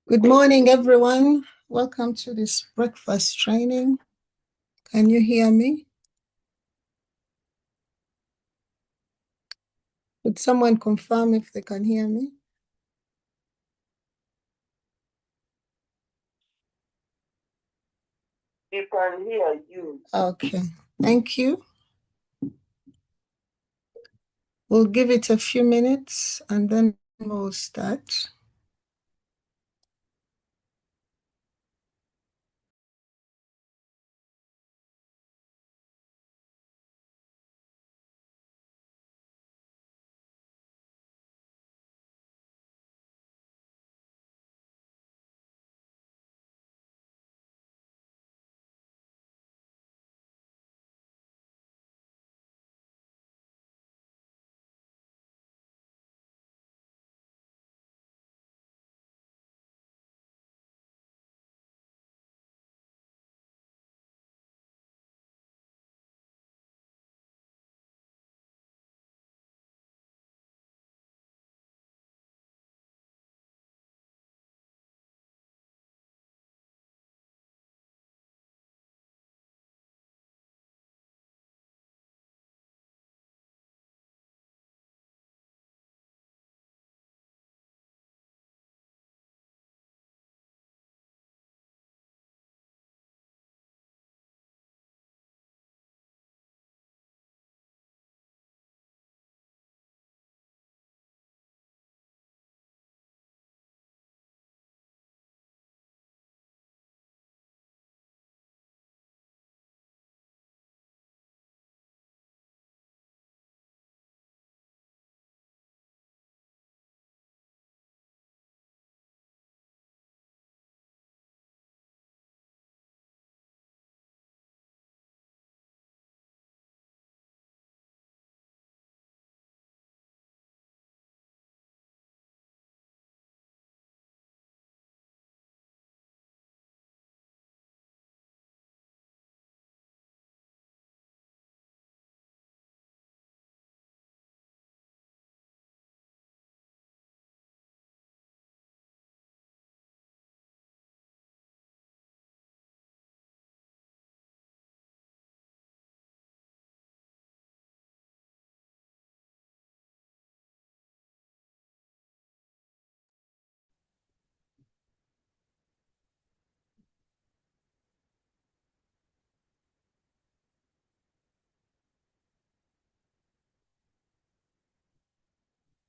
Good morning, everyone. Welcome to this breakfast training. Can you hear me? Would someone confirm if they can hear me? We can hear you. Okay, thank you. We'll give it a few minutes and then we'll start.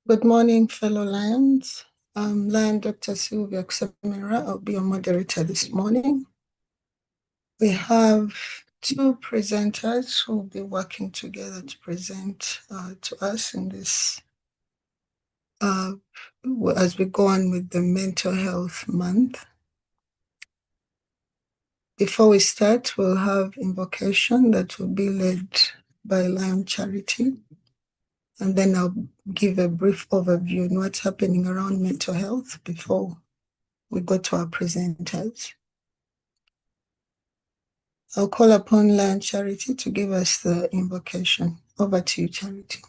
Good morning, fellow Lions. I'm Lion Dr. Sylvia Kusamira. I'll be your moderator this morning. We have two presenters who will be working together to present to us in this as we go on with the Mental Health Month. Before we start, we'll have invocation that will be led by Lion Charity. And then I'll give a brief overview on what's happening around mental health before we go to our presenters. I'll call upon Lion Charity to give us the invocation. Over to you, Charity.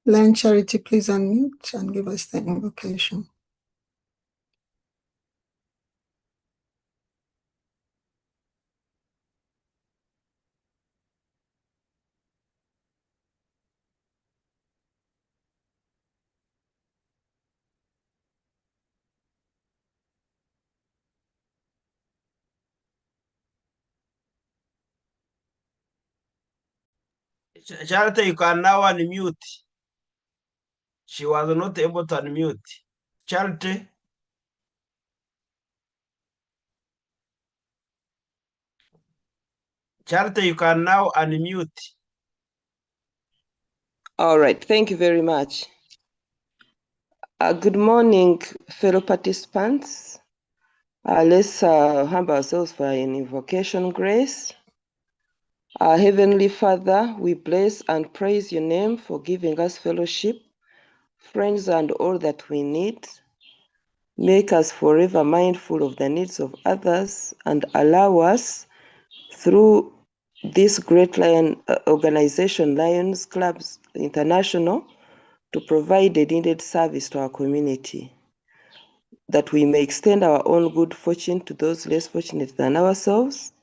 Lion Charity, please unmute and give us the invocation. Charity, you can now unmute. She was not able to unmute. Charity. Charity, you can now unmute. All right, thank you very much. Good morning, fellow participants. Let's humble ourselves for an invocation grace. Our Heavenly Father, we bless and praise your name for giving us fellowship, friends, and all that we need. Make us forever mindful of the needs of others and allow us, through this great organization, Lions Clubs International, to provide a needed service to our community, that we may extend our own good fortune to those less fortunate than ourselves.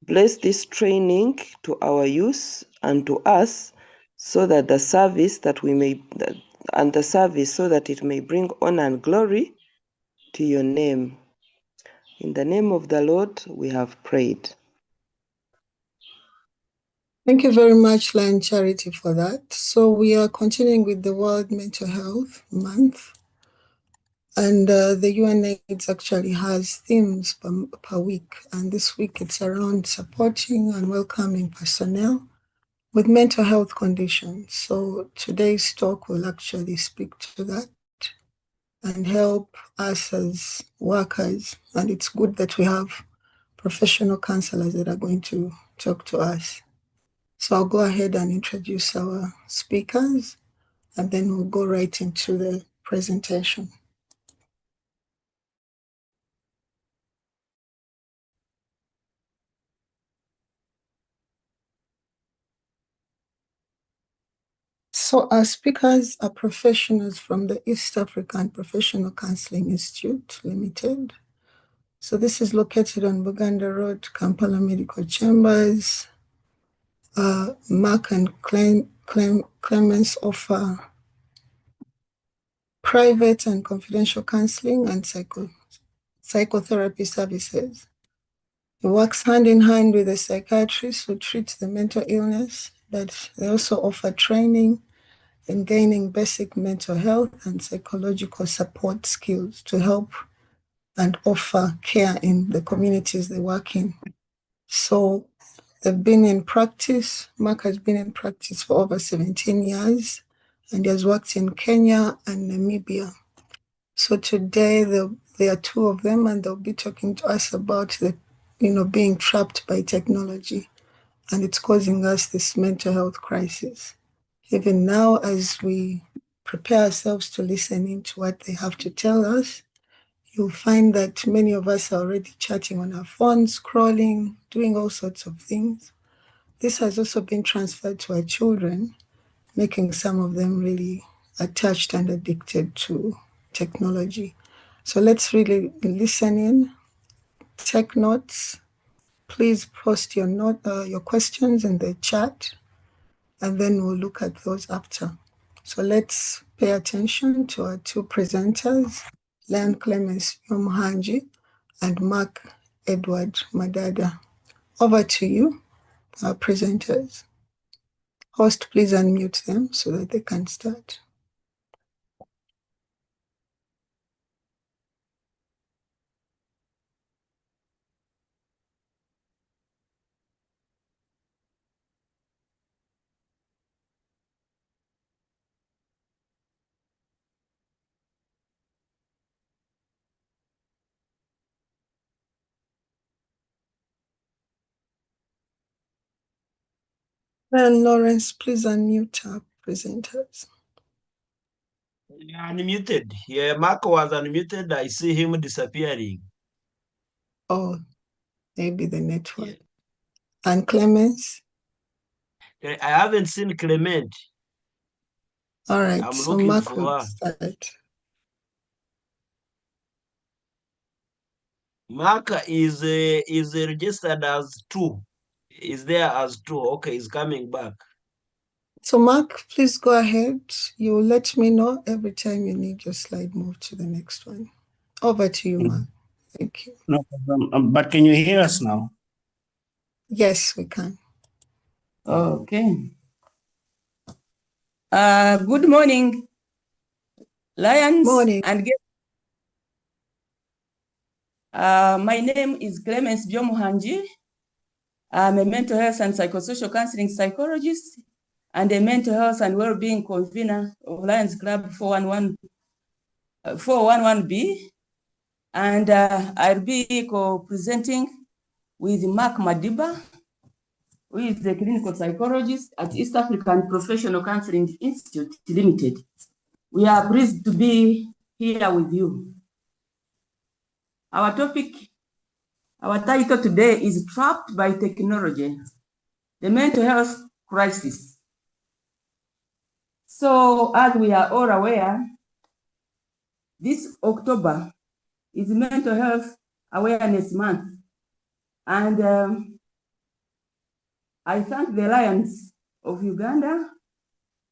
Bless this training to our youth and to us, so that the service that we may, and the service so that it may bring honor and glory to your name. In the name of the Lord, we have prayed. Thank you very much, Lion Charity, for that. So we are continuing with the World Mental Health Month. And the UNAIDS actually has themes per week. And this week it's around supporting and welcoming personnel with mental health conditions. So today's talk will actually speak to that and help us as workers. And it's good that we have professional counselors that are going to talk to us. So I'll go ahead and introduce our speakers, and then we'll go right into the presentation. So our speakers are professionals from the East African Professional Counseling Institute Limited. So this is located on Buganda Road, Kampala Medical Chambers. Mark and Clemens offer private and confidential counseling and psychotherapy services. It works hand in hand with a psychiatrist who treats the mental illness, but they also offer training in gaining basic mental health and psychological support skills to help and offer care in the communities they work in. So they've been in practice. Mark has been in practice for over 17 years, and he has worked in Kenya and Namibia. So today there are two of them, and they'll be talking to us about being trapped by technology, and it's causing us this mental health crisis. Even now, as we prepare ourselves to listen into what they have to tell us, you'll find that many of us are already chatting on our phones, scrolling, doing all sorts of things. This has also been transferred to our children, making some of them really attached and addicted to technology. So let's really listen in, take notes. Please post your questions in the chat, and then we'll look at those after. So let's pay attention to our two presenters, Lion Clemens Byomuhangi and Mark Edward Madada. Over to you, our presenters. Host, please unmute them so that they can start. And Lawrence, please unmute our presenters. Unmuted. Yeah, Mark was unmuted. I see him disappearing. Oh, maybe the network. Yeah. And Clemens? I haven't seen Clement. All right, I'm so looking Mark for will her. start. Mark is registered as 2. Is there as 2? Okay, he's coming back. So Mark, please go ahead. You will let me know every time you need your slide moved to the next one. Over to you, Mark. Thank you. No problem. But can you hear us now? Yes, we can. Okay. Good morning, Lions. Morning. And my name is Clemens Byomuhangi. I'm a mental health and psychosocial counseling psychologist and a mental health and well-being convener of Lions Club 411B. And I'll be co-presenting with Mark Madiba, who is the clinical psychologist at East African Professional Counseling Institute Limited. We are pleased to be here with you. Our title today is Trapped by Technology, the Mental Health Crisis. So, as we are all aware, this October is Mental Health Awareness Month. And I thank the Lions of Uganda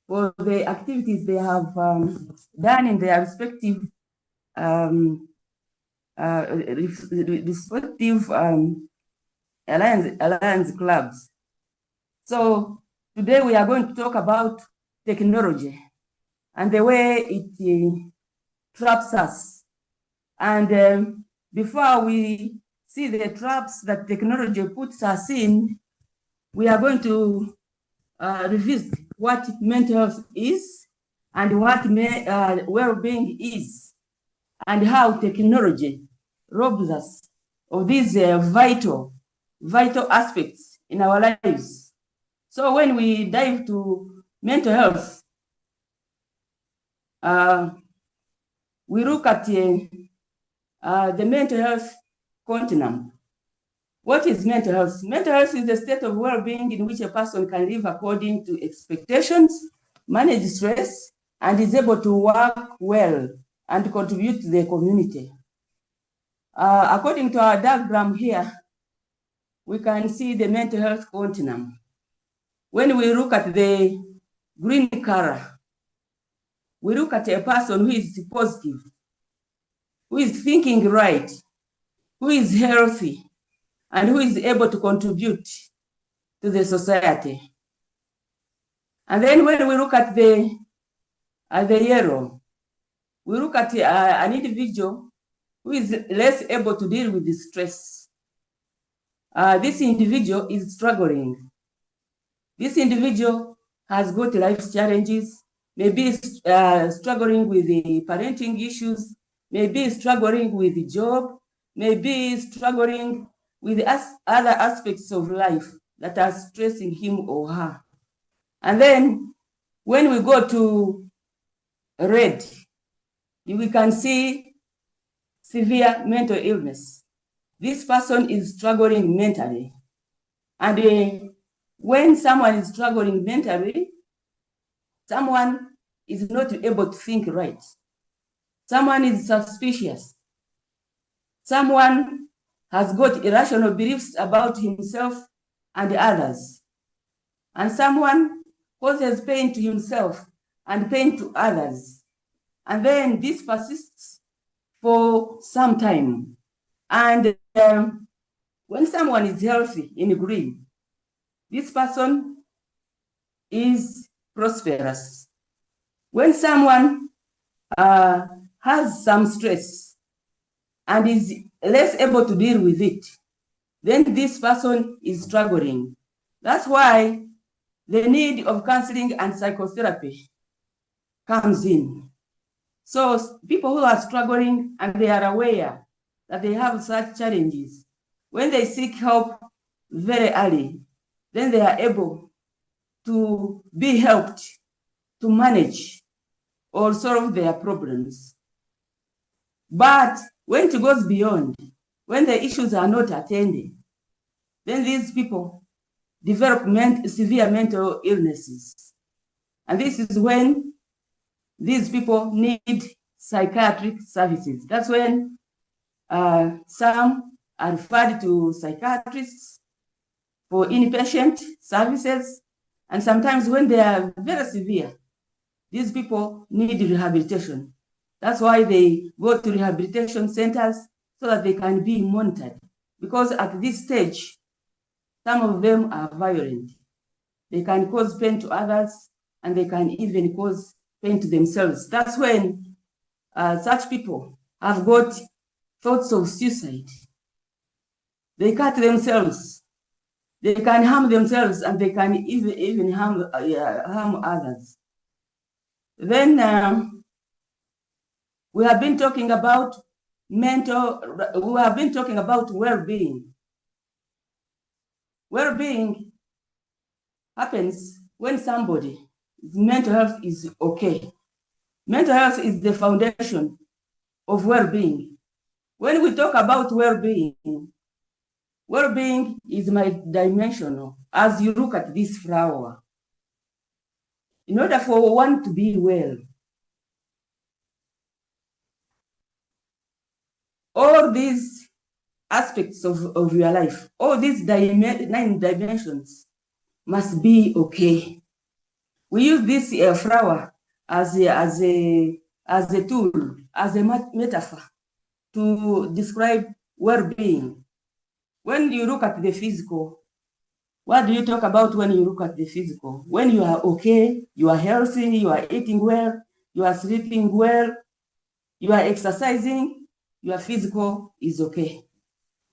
for the activities they have done in their respective alliance clubs. So today we are going to talk about technology and the way it traps us. And before we see the traps that technology puts us in, we are going to revisit what mental health is and what well-being is, and how technology robs us of these vital aspects in our lives. So when we dive to mental health, we look at the mental health continuum. What is mental health? Mental health is the state of well-being in which a person can live according to expectations, manage stress, and is able to work well and contribute to the community. According to our diagram here, we can see the mental health continuum. When we look at the green color, we look at a person who is positive, who is thinking right, who is healthy, and who is able to contribute to the society. And then when we look at the yellow, we look at an individual who is less able to deal with the stress. This individual is struggling. This individual has got life challenges, maybe struggling with the parenting issues, maybe struggling with the job, maybe struggling with other aspects of life that are stressing him or her. And then when we go to red, we can see severe mental illness. This person is struggling mentally. And when someone is struggling mentally, someone is not able to think right. Someone is suspicious. Someone has got irrational beliefs about himself and others. And someone causes pain to himself and pain to others. And then this persists for some time. And when someone is healthy in green, this person is prosperous. When someone has some stress and is less able to deal with it, then this person is struggling. That's why the need of counseling and psychotherapy comes in. So people who are struggling and they are aware that they have such challenges, when they seek help very early, then they are able to be helped to manage or solve their problems. But when it goes beyond, when the issues are not attended, then these people develop severe mental illnesses. And this is when these people need psychiatric services. That's when some are referred to psychiatrists for inpatient services. And sometimes when they are very severe, these people need rehabilitation. That's why they go to rehabilitation centers so that they can be monitored. Because at this stage, some of them are violent. They can cause pain to others, and they can even cause pain to themselves. That's when such people have got thoughts of suicide. They cut themselves. They can harm themselves, and they can even harm others. Then we have been talking about well-being. Well-being happens when somebody's mental health is okay. Mental health is the foundation of well-being. When we talk about well-being is multidimensional. As you look at this flower, in order for one to be well, all these aspects of your life, all these 9 dimensions must be okay. We use this flower as a tool, as a metaphor to describe well-being. When you look at the physical, what do you talk about when you look at the physical? When you are okay, you are healthy, you are eating well, you are sleeping well, you are exercising, your physical is okay.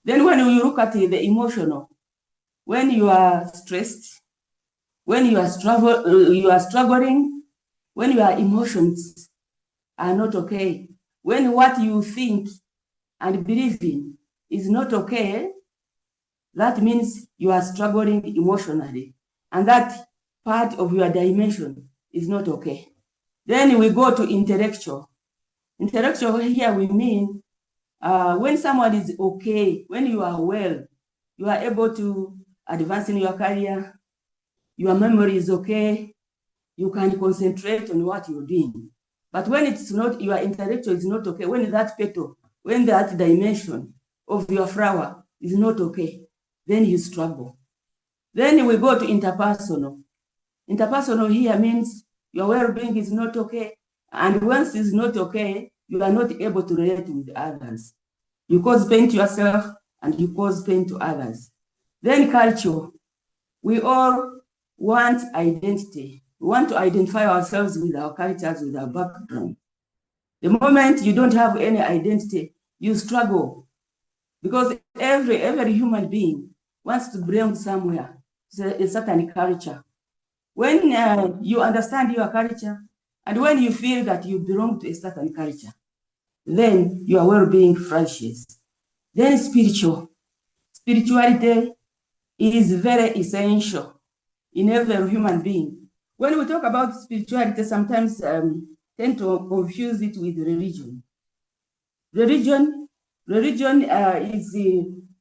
Then when you look at the emotional, when you are stressed, when you are struggling, when your emotions are not okay, when what you think and believe in is not okay, that means you are struggling emotionally, and that part of your dimension is not okay. Then we go to intellectual. Intellectual here we mean when someone is okay, when you are well, you are able to advance in your career, your memory is okay, you can concentrate on what you're doing. But when it's not, your intellectual is not okay, when that petal, when that dimension of your flower is not okay, then you struggle. Then we go to interpersonal. Interpersonal here means your well-being is not okay, and once it's not okay, you are not able to relate with others. You cause pain to yourself and you cause pain to others. Then culture. We all want identity. We want to identify ourselves with our cultures, with our background. The moment you don't have any identity, you struggle, because every human being wants to belong somewhere, a certain culture. When you understand your culture, and when you feel that you belong to a certain culture, then your well-being flourishes. Then spirituality is very essential in every human being. When we talk about spirituality, sometimes tend to confuse it with religion. Religion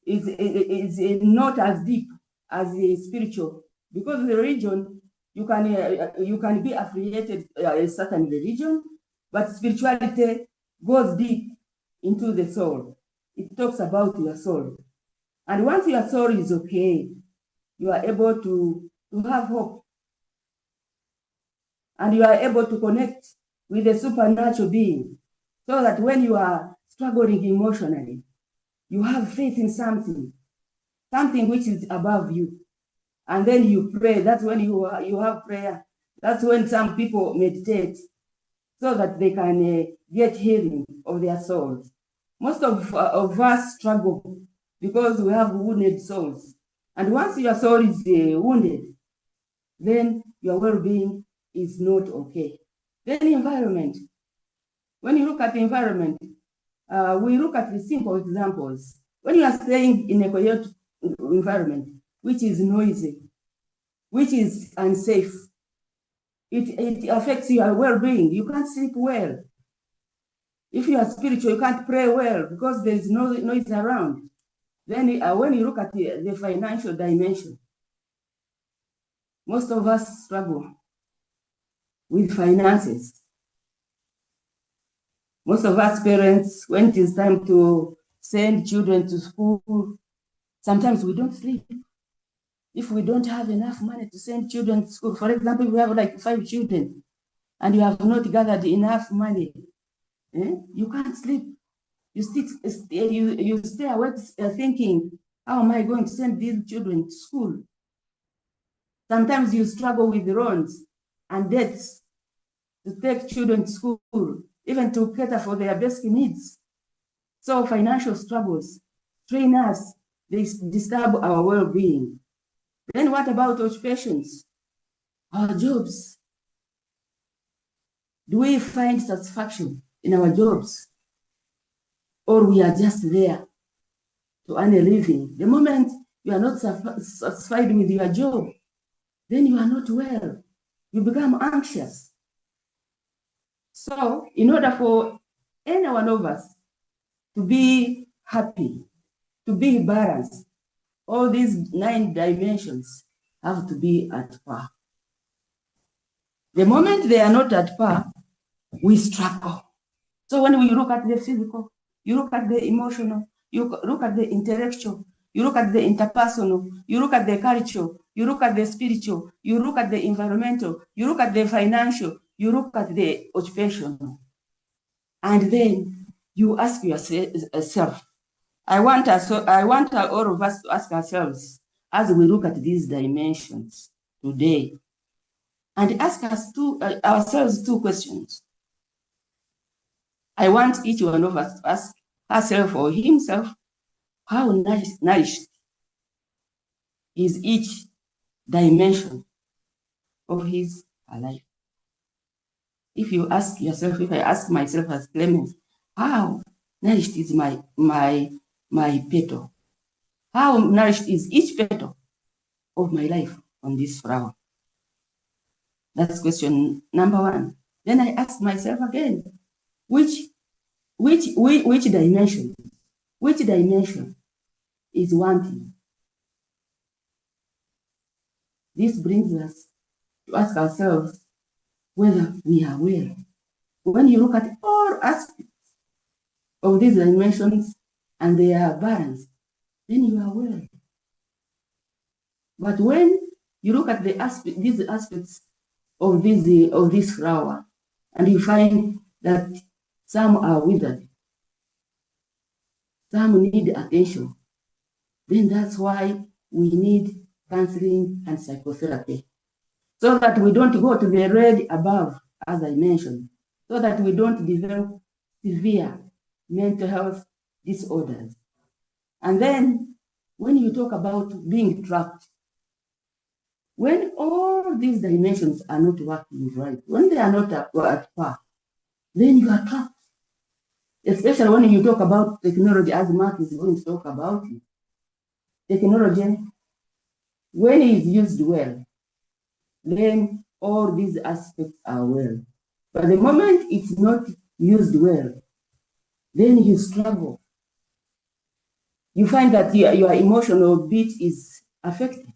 is not as deep as the spiritual, because the religion, you can be affiliated a certain religion, but spirituality goes deep into the soul. It talks about your soul. And once your soul is okay, you are able to have hope. And you are able to connect with the supernatural being, so that when you are struggling emotionally, you have faith in something which is above you. And then you pray. That's when you have prayer. That's when some people meditate, so that they can get healing of their souls. Most of us struggle because we have wounded souls. And once your soul is wounded, then your well-being is not okay. Then environment. When you look at the environment, we look at the simple examples. When you are staying in a quiet environment, which is noisy, which is unsafe, it affects your well-being. You can't sleep well. If you are spiritual, you can't pray well because there is no noise around. Then when you look at the financial dimension, most of us struggle with finances. Most of us parents, when it is time to send children to school, sometimes we don't sleep. If we don't have enough money to send children to school, for example, we have like 5 children, and you have not gathered enough money, you can't sleep. You stay awake thinking, how am I going to send these children to school? Sometimes you struggle with loans and debts to take children to school, even to cater for their basic needs. So financial struggles strain us, they disturb our well-being. Then what about occupations? Our jobs. Do we find satisfaction in our jobs? Or we are just there to earn a living? The moment you are not satisfied with your job, then you are not well. You become anxious. So in order for any one of us to be happy, to be balanced, all these 9 dimensions have to be at par. The moment they are not at par, we struggle. So when we look at the physical, you look at the emotional, you look at the intellectual, you look at the interpersonal, you look at the cultural, you look at the spiritual, you look at the environmental, you look at the financial, you look at the occupational. And then you ask yourself, I want all of us to ask ourselves as we look at these dimensions today, and ask ourselves 2 questions. I want each one of us to ask herself or himself, how nourished is each dimension of his life? If you ask yourself, if I ask myself as Clemens, how nourished is my petal? How nourished is each petal of my life on this flower? That's question number 1. Then I ask myself again, which dimension is wanting? This brings us to ask ourselves whether we are well. When you look at all aspects of these dimensions and they are balanced, then you are well. But when you look at these aspects of this flower, and you find that some are withered, some need attention, then that's why we need counseling and psychotherapy, so that we don't go to the red above, as I mentioned, so that we don't develop severe mental health disorders. And then when you talk about being trapped, when all these dimensions are not working right, when they are not at par, then you are trapped. Especially when you talk about technology, as Mark is going to talk about it. Technology, when it is used well, then all these aspects are well. But the moment it's not used well, then you struggle. You find that your emotional beat is affected.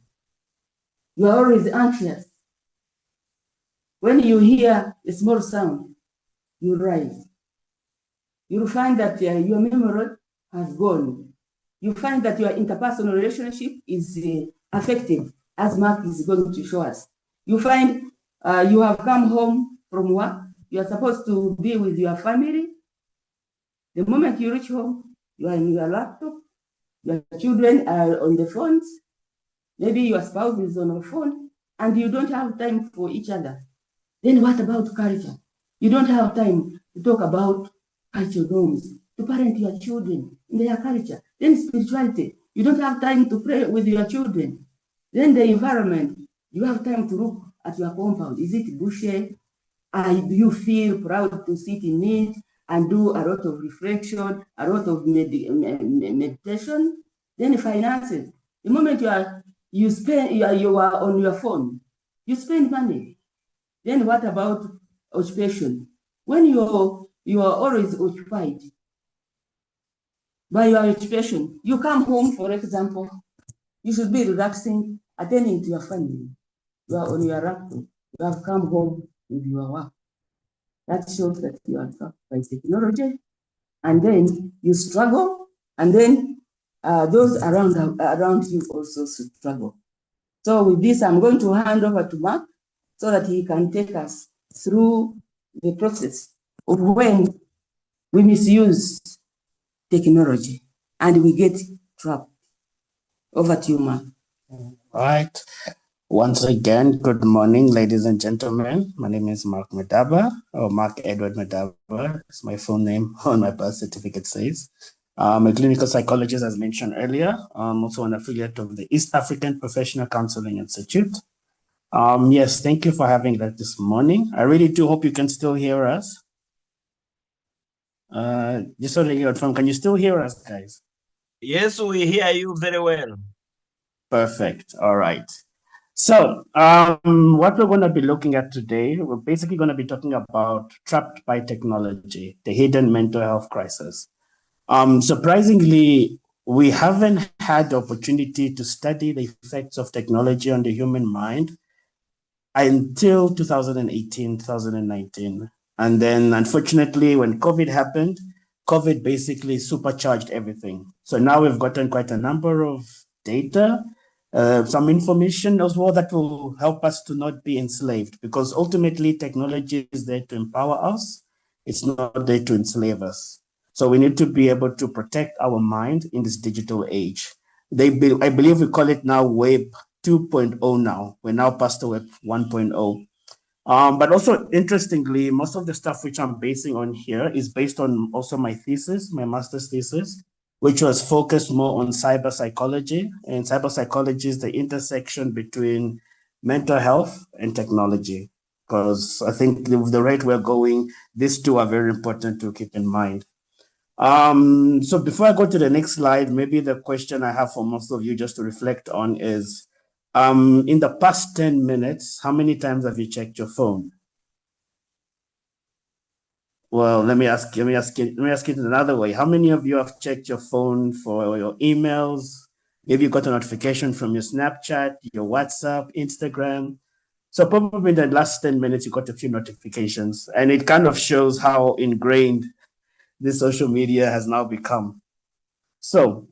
You are always anxious. When you hear a small sound, you rise. You'll find that your memory has gone. You find that your interpersonal relationship is affected, as Mark is going to show us. You find you have come home from work. You are supposed to be with your family. The moment you reach home, you are in your laptop. Your children are on the phones. Maybe your spouse is on a phone, and you don't have time for each other. Then what about culture? You don't have time to talk about cultural norms, to parent your children in their culture. Then spirituality, you don't have time to pray with your children. Then the environment, you have time to look at your compound. Is it bushy? Do you feel proud to sit in it and do a lot of reflection, a lot of meditation? Then finances. The moment you are on your phone, you spend money. Then what about occupation? When you are always occupied by your occupation, you come home, for example, you should be relaxing, attending to your family. You are on your laptop. You have come home with your work. That shows that you are trapped by technology, and then you struggle, and then those around you also struggle. So with this, I'm going to hand over to Mark so that he can take us through the process of when we misuse technology and we get trapped. Over to you, Mark. All right. Once again, good morning, ladies and gentlemen. My name is Mark Medaba, or Mark Edward Medaba. It's my full name on my birth certificate says. I'm a clinical psychologist, as mentioned earlier. I'm also an affiliate of the East African Professional Counseling Institute. Yes, thank you for having that this morning. I really do hope you can still hear us. Just so that you're from, can you still hear us, guys? Yes, we hear you very well. Perfect. All right. So, what we're going to be looking at today, we're basically going to be talking about trapped by technology, the hidden mental health crisis. Surprisingly, we haven't had the opportunity to study the effects of technology on the human mind until 2018, 2019. And then, unfortunately, when COVID happened, COVID basically supercharged everything. So now we've gotten quite a number of data, some information as well that will help us to not be enslaved, because ultimately technology is there to empower us. It's not there to enslave us. So we need to be able to protect our mind in this digital age. I believe we call it now Web 2.0 now. We're now past the Web 1.0. But also, interestingly, most of the stuff which I'm basing on here is based on also my thesis, my master's thesis, which was focused more on cyber psychology. And cyber psychology is the intersection between mental health and technology. Because I think with the rate we're going, these two are very important to keep in mind. So before I go to the next slide, maybe the question I have for most of you just to reflect on is, in the past 10 minutes, how many times have you checked your phone? Well, let me ask it another way. How many of you have checked your phone for your emails? Maybe you got a notification from your Snapchat, your WhatsApp, Instagram. So probably in the last 10 minutes, you got a few notifications, and it kind of shows how ingrained this social media has now become. So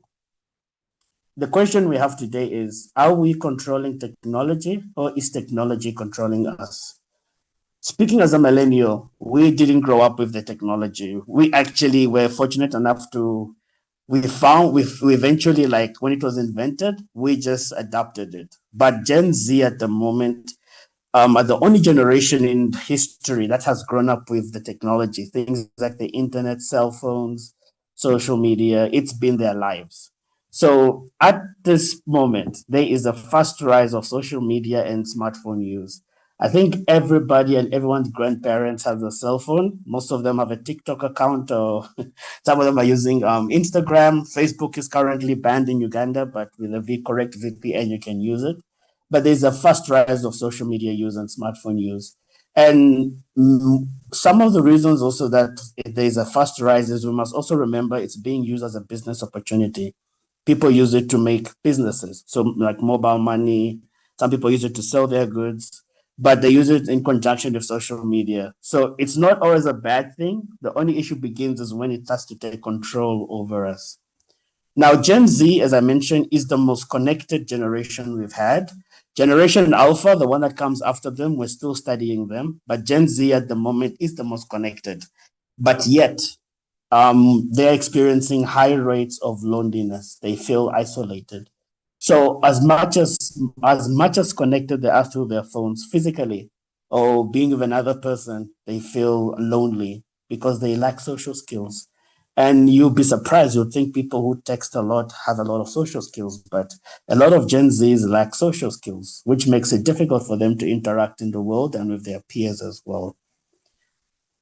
the question we have today is, are we controlling technology, or is technology controlling us? Speaking as a millennial, we didn't grow up with the technology. We actually were fortunate enough to, we eventually, like when it was invented, we just adopted it. But Gen Z at the moment are the only generation in history that has grown up with the technology, things like the internet, cell phones, social media. It's been their lives. So at this moment, there is a fast rise of social media and smartphone use. I think everybody and everyone's grandparents have a cell phone. Most of them have a TikTok account, or some of them are using Instagram. Facebook is currently banned in Uganda, but with a correct VPN, you can use it. But there's a fast rise of social media use and smartphone use. And some of the reasons also that there's a fast rise is we must also remember it's being used as a business opportunity. People use it to make businesses. So like mobile money, some people use it to sell their goods, but they use it in conjunction with social media. So it's not always a bad thing. The only issue begins is when it starts to take control over us. Now, Gen Z, as I mentioned, is the most connected generation we've had. Generation Alpha, the one that comes after them, we're still studying them, but Gen Z at the moment is the most connected. But yet, they're experiencing high rates of loneliness. They feel isolated. So as much as connected they are through their phones physically or being with another person, they feel lonely because they lack social skills. And you'll be surprised, you'll think people who text a lot have a lot of social skills, but a lot of Gen Zs lack social skills, which makes it difficult for them to interact in the world and with their peers as well.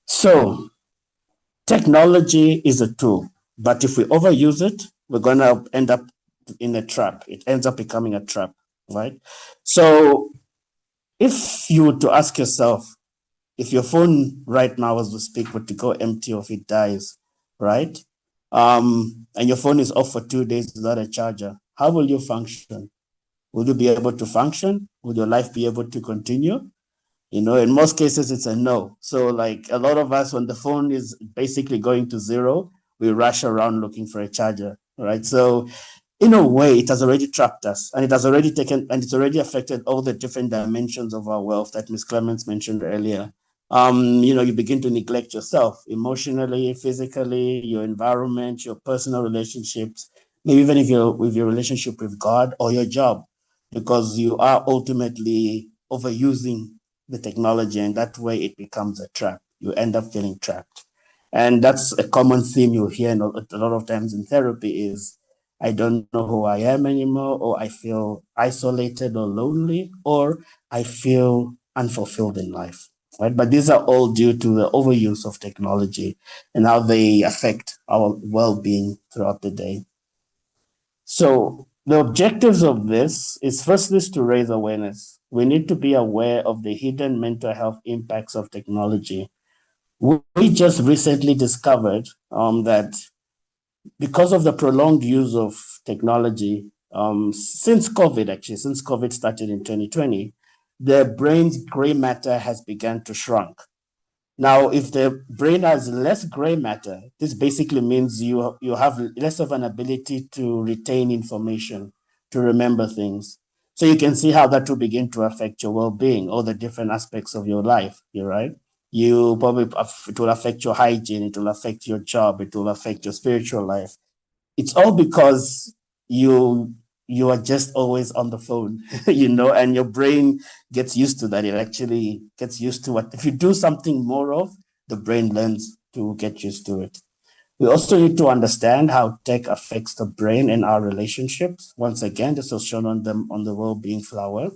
So technology is a tool, but if we overuse it, we're going to end up in a trap. It ends up becoming a trap, right? So if you were to ask yourself, if your phone right now as we speak were to go empty or if it dies, right? And your phone is off for 2 days without a charger, how will you function? Will you be able to function? Will your life be able to continue? You know, in most cases, it's a no. So like a lot of us, when the phone is basically going to zero, we rush around looking for a charger, right? So in a way, it has already trapped us, and it has already taken, and it's already affected all the different dimensions of our wealth that Ms. Clements mentioned earlier. You know, you begin to neglect yourself emotionally, physically, your environment, your personal relationships, maybe even if you're with your relationship with God or your job, because you are ultimately overusing the technology, and that way it becomes a trap. You end up feeling trapped. And that's a common theme you hear a lot of times in therapy is, I don't know who I am anymore, or I feel isolated or lonely, or I feel unfulfilled in life, right? But these are all due to the overuse of technology and how they affect our well-being throughout the day. So The objectives of this is firstly to raise awareness. We need to be aware of the hidden mental health impacts of technology. We just recently discovered that because of the prolonged use of technology, since COVID started in 2020, the brain's gray matter has begun to shrink. Now, if the brain has less gray matter, this basically means you have less of an ability to retain information, to remember things. So you can see how that will begin to affect your well-being, all the different aspects of your life, you're right? It will affect your hygiene, it will affect your job, it will affect your spiritual life. It's all because you are just always on the phone, and your brain gets used to that. It actually gets used to what, if you do something more of, the brain learns to get used to it. We also need to understand how tech affects the brain and our relationships. Once again, this was shown on the well-being flower.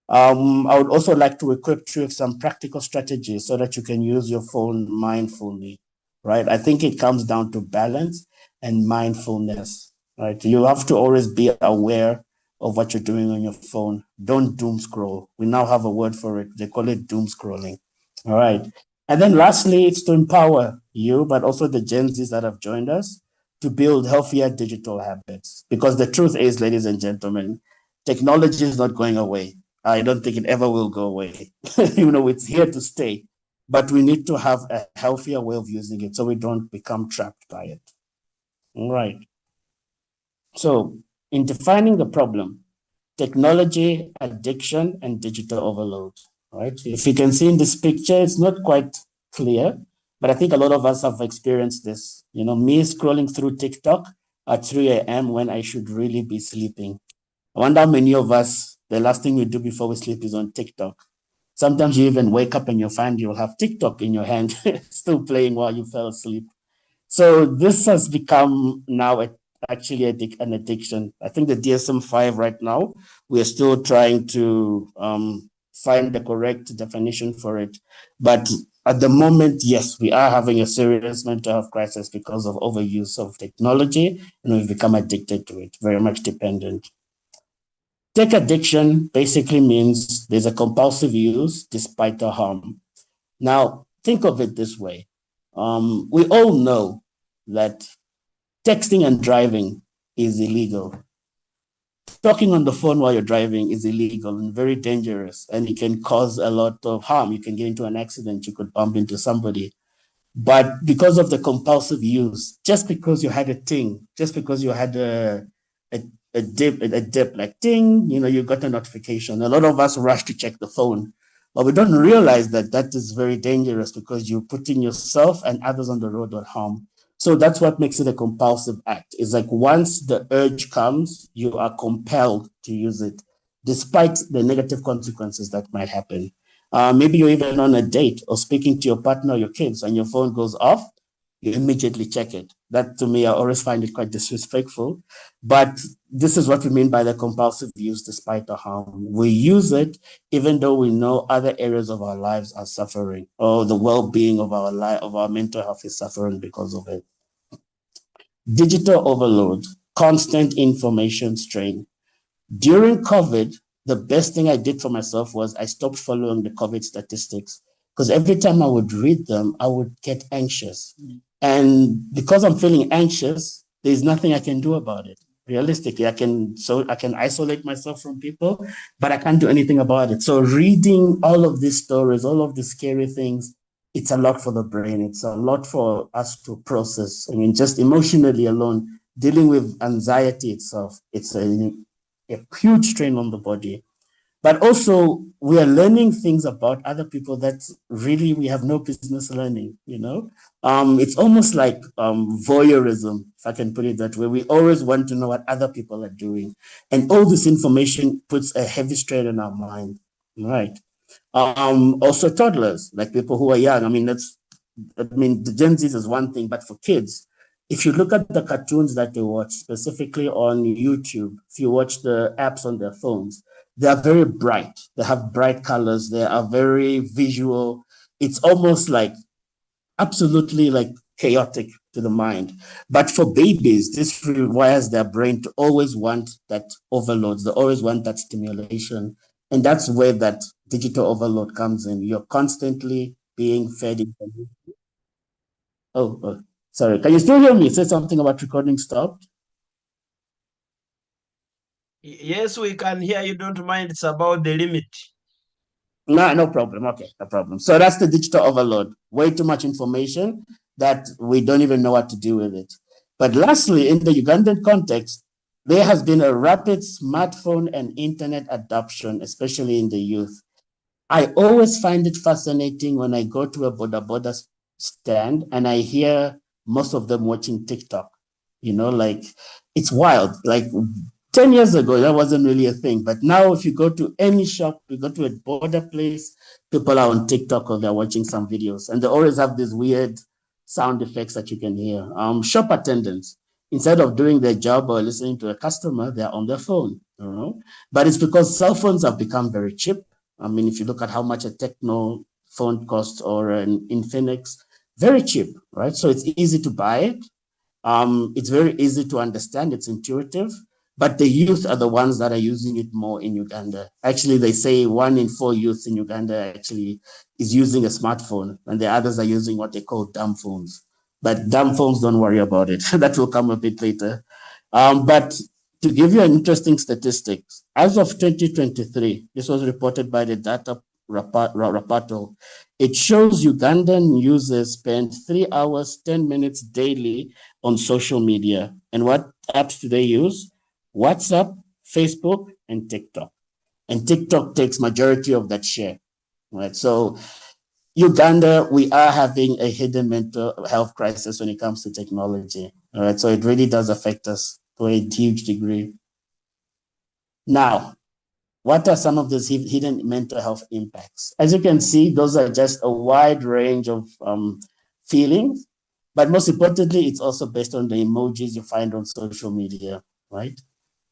I would also like to equip you with some practical strategies so that you can use your phone mindfully, right? I think it comes down to balance and mindfulness, right? You have to always be aware of what you're doing on your phone. Don't doom scroll. We now have a word for it. They call it doom scrolling, all right? And then lastly, it's to empower you, but also the Gen Zs that have joined us to build healthier digital habits. Because the truth is, ladies and gentlemen, technology is not going away. I don't think it ever will go away. It's here to stay, but we need to have a healthier way of using it so we don't become trapped by it. All right. So in defining the problem, technology, addiction, and digital overload, right? If you can see in this picture, it's not quite clear, but I think a lot of us have experienced this. Me scrolling through TikTok at 3 a.m. when I should really be sleeping. I wonder how many of us, the last thing we do before we sleep is on TikTok. Sometimes you even wake up and you find you'll have TikTok in your hand, still playing while you fell asleep. So this has become now actually an addiction. I think the DSM-5 right now, we are still trying to find the correct definition for it. But at the moment, yes, we are having a serious mental health crisis because of overuse of technology, and we've become addicted to it, very much dependent. Tech addiction basically means there's a compulsive use despite the harm. Now, think of it this way. We all know that texting and driving is illegal. Talking on the phone while you're driving is illegal and very dangerous, and it can cause a lot of harm. You can get into an accident, you could bump into somebody. But because of the compulsive use, just because you had a ting, just because you had a dip, like ding, you got a notification. A lot of us rush to check the phone, but we don't realize that that is very dangerous because you're putting yourself and others on the road of harm. So that's what makes it a compulsive act. It's like once the urge comes, you are compelled to use it, despite the negative consequences that might happen. Maybe you're even on a date or speaking to your partner or your kids and your phone goes off, you immediately check it. That, to me, I always find it quite disrespectful. But this is what we mean by the compulsive use despite the harm. We use it even though we know other areas of our lives are suffering, or the well-being of our life, of our mental health is suffering because of it. Digital overload, constant information strain. During COVID, the best thing I did for myself was I stopped following the COVID statistics, because every time I would read them, I would get anxious. And because I'm feeling anxious, there's nothing I can do about it. Realistically, I can isolate myself from people, but I can't do anything about it. So reading all of these stories, all of these scary things, it's a lot for the brain. It's a lot for us to process. I mean, just emotionally alone, dealing with anxiety itself, it's a huge strain on the body. But also, we are learning things about other people that really we have no business learning, It's almost like voyeurism, if I can put it that way. We always want to know what other people are doing. And all this information puts a heavy strain on our mind, right? Also toddlers, like people who are young. The Gen Zs is one thing, but for kids, if you look at the cartoons that they watch, specifically on YouTube, if you watch the apps on their phones, they are very bright. They have bright colors. They are very visual. It's almost like absolutely like chaotic to the mind. But for babies, this requires their brain to always want that overload. They always want that stimulation. And that's where that digital overload comes in. You're constantly being fed information. Oh, sorry. Can you still hear me? Say something about recording stopped. Yes, we can hear you. Don't mind. It's about the limit. No problem. Okay, no problem. So that's the digital overload. Way too much information that we don't even know what to do with it. But lastly, in the Ugandan context, there has been a rapid smartphone and internet adoption, especially in the youth. I always find it fascinating when I go to a boda stand and I hear most of them watching TikTok. Like it's wild. Like 10 years ago, that wasn't really a thing. But now, if you go to any shop, you go to a border place, people are on TikTok or they're watching some videos. And they always have these weird sound effects that you can hear. Shop attendants, instead of doing their job or listening to a customer, they're on their phone. But it's because cell phones have become very cheap. I mean, if you look at how much a Techno phone costs or an Infinix, very cheap, right? So it's easy to buy it. It's very easy to understand. It's intuitive. But the youth are the ones that are using it more in Uganda. Actually, they say 1 in 4 youths in Uganda actually is using a smartphone, and the others are using what they call dumb phones. But dumb phones, don't worry about it. That will come a bit later. But to give you an interesting statistics, as of 2023, this was reported by the Data Rapato, it shows Ugandan users spend 3 hours, 10 minutes daily on social media. And what apps do they use? WhatsApp, Facebook, and TikTok. And TikTok takes majority of that share, right? So Uganda, we are having a hidden mental health crisis when it comes to technology, all right? So it really does affect us to a huge degree. Now, what are some of these hidden mental health impacts? As you can see, those are just a wide range of feelings, but most importantly, it's also based on the emojis you find on social media, right?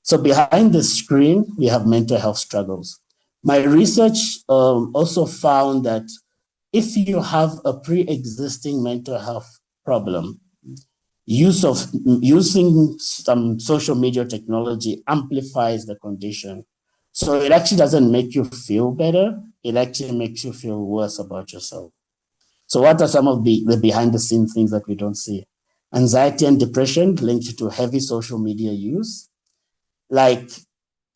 So behind the screen, we have mental health struggles. My research also found that if you have a pre-existing mental health problem, using some social media technology amplifies the condition. So it actually doesn't make you feel better. It actually makes you feel worse about yourself. So what are some of the behind the scenes things that we don't see? Anxiety and depression linked to heavy social media use. Like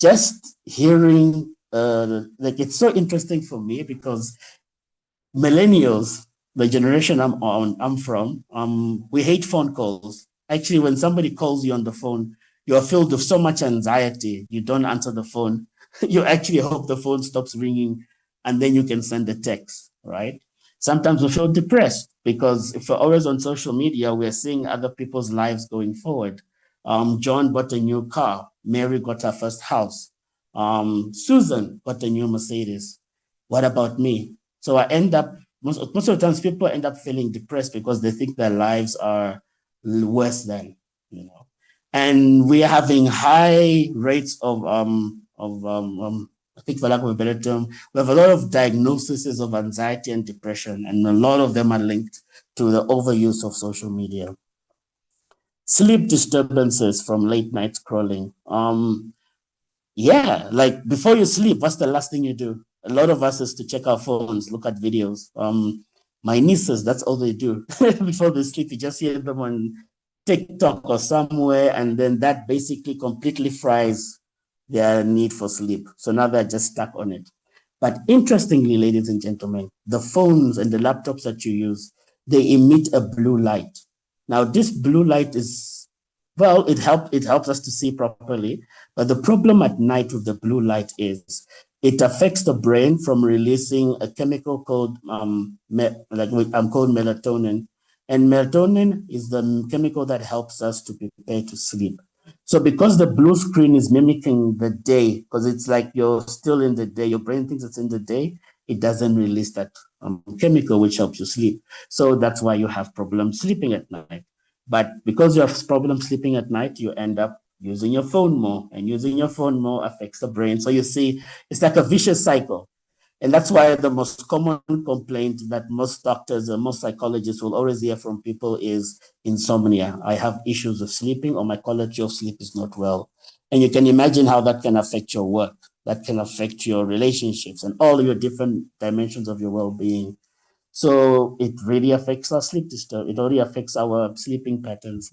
just hearing, like it's so interesting for me because millennials, the generation I'm from, we hate phone calls. Actually, when somebody calls you on the phone, you're filled with so much anxiety. You don't answer the phone. You actually hope the phone stops ringing and then you can send a text, right? Sometimes we feel depressed because if we're always on social media, we're seeing other people's lives going forward. John bought a new car. Mary got her first house. Susan got a new Mercedes. What about me? So I end up, most of the times people end up feeling depressed because they think their lives are worse than, And we are having high rates of I think for lack of a better term, we have a lot of diagnoses of anxiety and depression, and a lot of them are linked to the overuse of social media. Sleep disturbances from late night scrolling. Yeah, like before you sleep, what's the last thing you do? A lot of us is to check our phones, look at videos. My nieces, that's all they do before they sleep. You just hear them on TikTok or somewhere, and then that basically completely fries their need for sleep. So now they're just stuck on it. But interestingly, ladies and gentlemen, the phones and the laptops that you use, they emit a blue light. Now, this blue light is, well, it helps us to see properly. But the problem at night with the blue light is it affects the brain from releasing a chemical called called melatonin. And melatonin is the chemical that helps us to prepare to sleep. So because the blue screen is mimicking the day, because it's like you're still in the day, your brain thinks it's in the day, it doesn't release that chemical which helps you sleep. So that's why you have problems sleeping at night. But because you have problems sleeping at night, you end up using your phone more, and using your phone more affects the brain. So you see, it's like a vicious cycle. And that's why the most common complaint that most doctors and most psychologists will always hear from people is insomnia. I have issues of sleeping, or my quality of sleep is not well. And you can imagine how that can affect your work, that can affect your relationships and all your different dimensions of your well-being. So it really affects our sleep disturb. It already affects our sleeping patterns.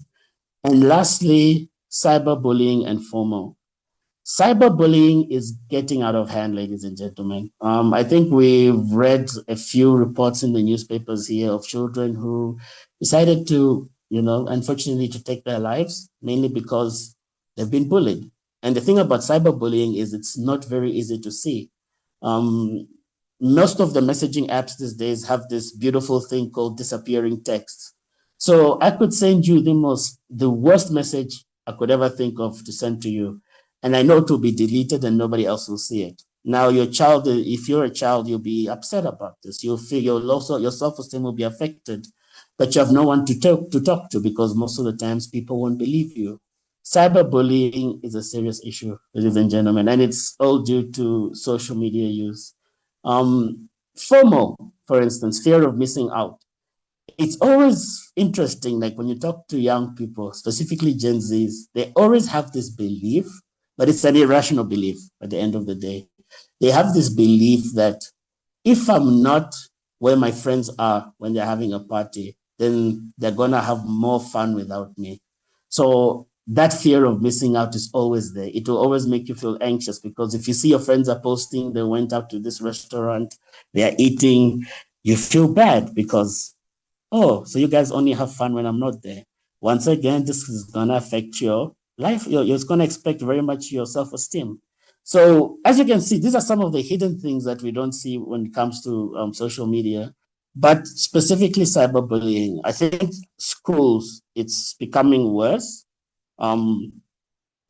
And lastly, cyberbullying and FOMO. Cyberbullying is getting out of hand, ladies and gentlemen. I think we've read a few reports in the newspapers here of children who decided to, unfortunately, to take their lives, mainly because they've been bullied. And the thing about cyberbullying is it's not very easy to see. Most of the messaging apps these days have this beautiful thing called disappearing text. So I could send you the worst message I could ever think of to send to you, and I know it will be deleted and nobody else will see it. Now, your child, if you're a child, you'll be upset about this. You'll feel your self-esteem will be affected, but you have no one to talk to because most of the times people won't believe you. Cyberbullying is a serious issue, ladies and gentlemen, and it's all due to social media use. FOMO, for instance, fear of missing out. It's always interesting, like when you talk to young people, specifically Gen Zs, they always have this belief, but it's an irrational belief at the end of the day. They have this belief that if I'm not where my friends are when they're having a party, then they're gonna have more fun without me. So that fear of missing out is always there. It will always make you feel anxious because if you see your friends are posting, they went out to this restaurant, they're eating, you feel bad because, oh, so you guys only have fun when I'm not there. Once again, this is gonna affect your life. You're gonna expect very much your self-esteem. So as you can see, these are some of the hidden things that we don't see when it comes to social media, but specifically cyberbullying. I think schools, it's becoming worse.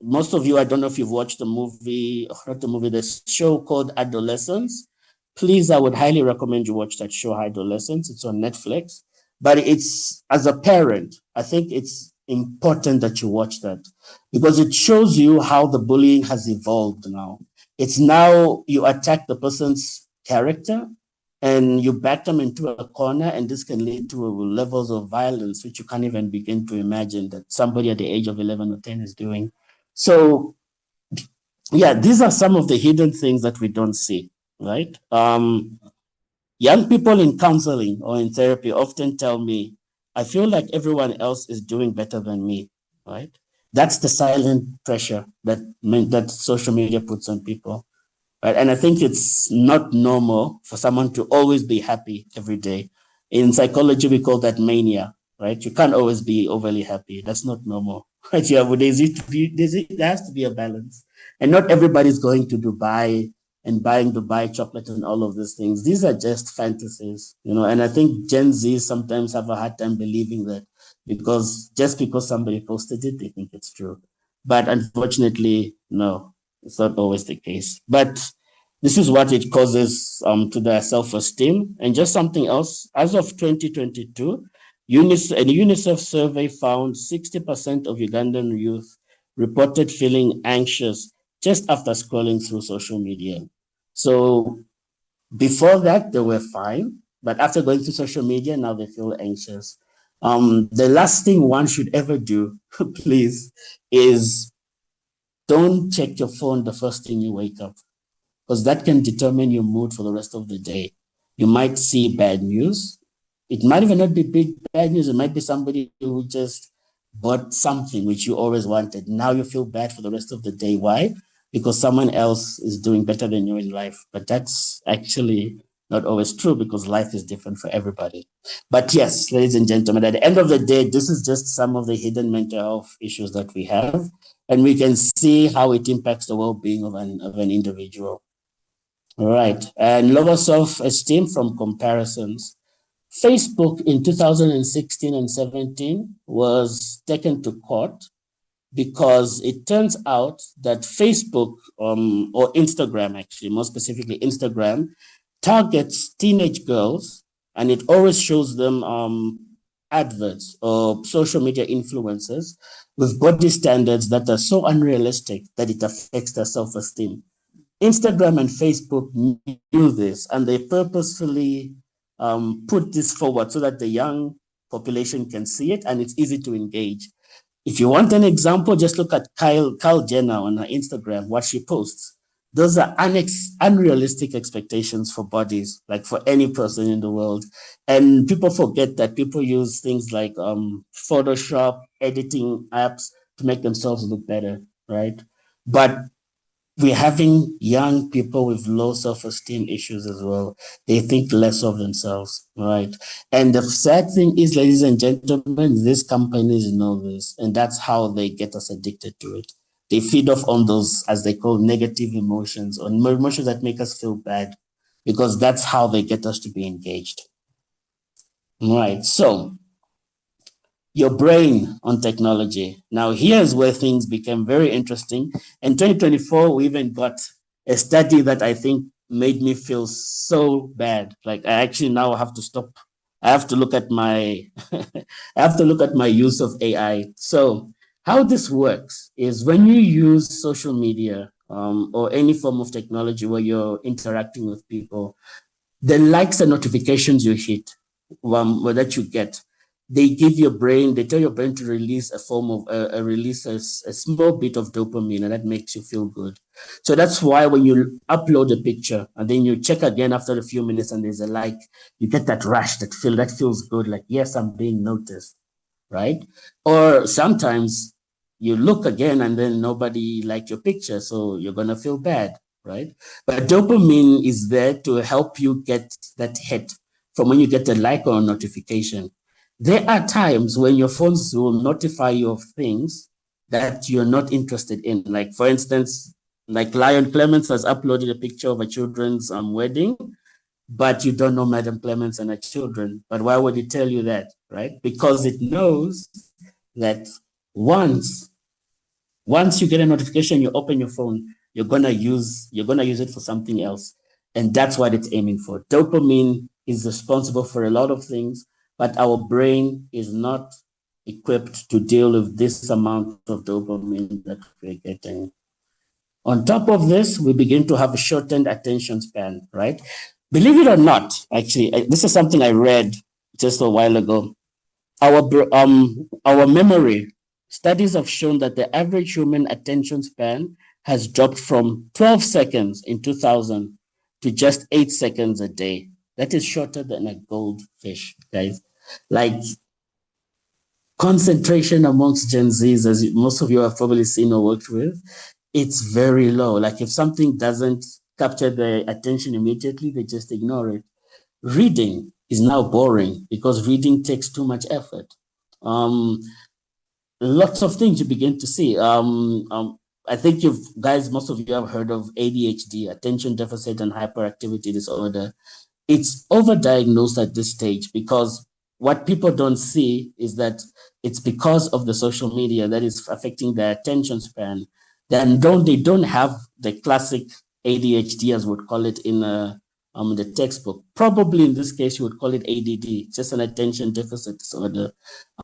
Most of you, I don't know if you've watched the movie, not the movie, the show called Adolescence. Please, I would highly recommend you watch that show, Adolescence. It's on Netflix. But it's, as a parent, I think it's important that you watch that because it shows you how the bullying has evolved now. It's now you attack the person's character and you back them into a corner, and this can lead to levels of violence which you can't even begin to imagine that somebody at the age of 11 or 10 is doing. So yeah, these are some of the hidden things that we don't see, right? Young people in counseling or in therapy often tell me, I feel like everyone else is doing better than me, right? That's the silent pressure that social media puts on people, right? And I think it's not normal for someone to always be happy every day. In psychology, we call that mania, right? You can't always be overly happy. That's not normal, right? There has to be a balance. And not everybody's going to Dubai and buying Dubai chocolate and all of these things. These are just fantasies, and I think Gen Z sometimes have a hard time believing that because somebody posted it, they think it's true. But unfortunately, no, it's not always the case. But this is what it causes to their self-esteem. And just something else, as of 2022, a UNICEF survey found 60% of Ugandan youth reported feeling anxious just after scrolling through social media. So before that, they were fine, but after going through social media, now they feel anxious. The last thing one should ever do, please, is don't check your phone the first thing you wake up, because that can determine your mood for the rest of the day. You might see bad news. It might even not be bad news. It might be somebody who just bought something which you always wanted. Now you feel bad for the rest of the day. Why? Because someone else is doing better than you in life. But that's actually not always true because life is different for everybody. But yes, ladies and gentlemen, at the end of the day, this is just some of the hidden mental health issues that we have. And we can see how it impacts the well-being of an individual. All right. And lower self-esteem from comparisons. Facebook in 2016 and 17 was taken to court because it turns out that Facebook or Instagram, actually, more specifically Instagram, targets teenage girls, and it always shows them adverts or social media influencers with body standards that are so unrealistic that it affects their self-esteem. Instagram and Facebook knew this, and they purposefully put this forward so that the young population can see it and it's easy to engage. If you want an example, just look at Kyle Jenner on her Instagram, what she posts. Those are unrealistic expectations for bodies, like for any person in the world. And people forget that people use things like Photoshop, editing apps to make themselves look better, right? But we're having young people with low self-esteem issues as well. They think less of themselves, right? And the sad thing is, ladies and gentlemen, these companies know this, and that's how they get us addicted to it. They feed off on those, as they call, negative emotions, or emotions that make us feel bad, because that's how they get us to be engaged. Right, so your brain on technology. Now, here's where things became very interesting. In 2024, we even got a study that I think made me feel so bad. Like, I actually now have to stop. I have to look at my, I have to look at my use of AI. So how this works is when you use social media or any form of technology where you're interacting with people, the likes and notifications you hit, that you get, they give your brain, they tell your brain to release a form of, a small bit of dopamine, and that makes you feel good. So that's why when you upload a picture and then you check again after a few minutes and there's a like, you get that rush, that feels good, like, yes, I'm being noticed, right? Or sometimes you look again and then nobody liked your picture, so you're gonna feel bad, right? But dopamine is there to help you get that hit from when you get a like or a notification. There are times when your phones will notify you of things that you're not interested in. Like, for instance, like Lion Clements has uploaded a picture of a children's wedding, but you don't know Madam Clements and her children. But why would it tell you that, right? Because it knows that once you get a notification, you open your phone, you're gonna use it for something else. And that's what it's aiming for. Dopamine is responsible for a lot of things, but our brain is not equipped to deal with this amount of dopamine that we're getting. On top of this, we begin to have a shortened attention span, right? Believe it or not, actually, this is something I read just a while ago. Our memory, studies have shown that the average human attention span has dropped from 12 seconds in 2000 to just 8 seconds a day. That is shorter than a goldfish, guys. Like, concentration amongst Gen Zs, as most of you have probably seen or worked with, it's very low. Like, if something doesn't capture their attention immediately, they just ignore it. Reading is now boring because reading takes too much effort. Lots of things you begin to see. I think most of you have heard of ADHD, attention deficit and hyperactivity disorder. It's overdiagnosed at this stage because what people don't see is that it's because of the social media that is affecting their attention span. They don't have the classic ADHD, as we would call it in the textbook. Probably in this case, you would call it ADD, just an attention deficit disorder.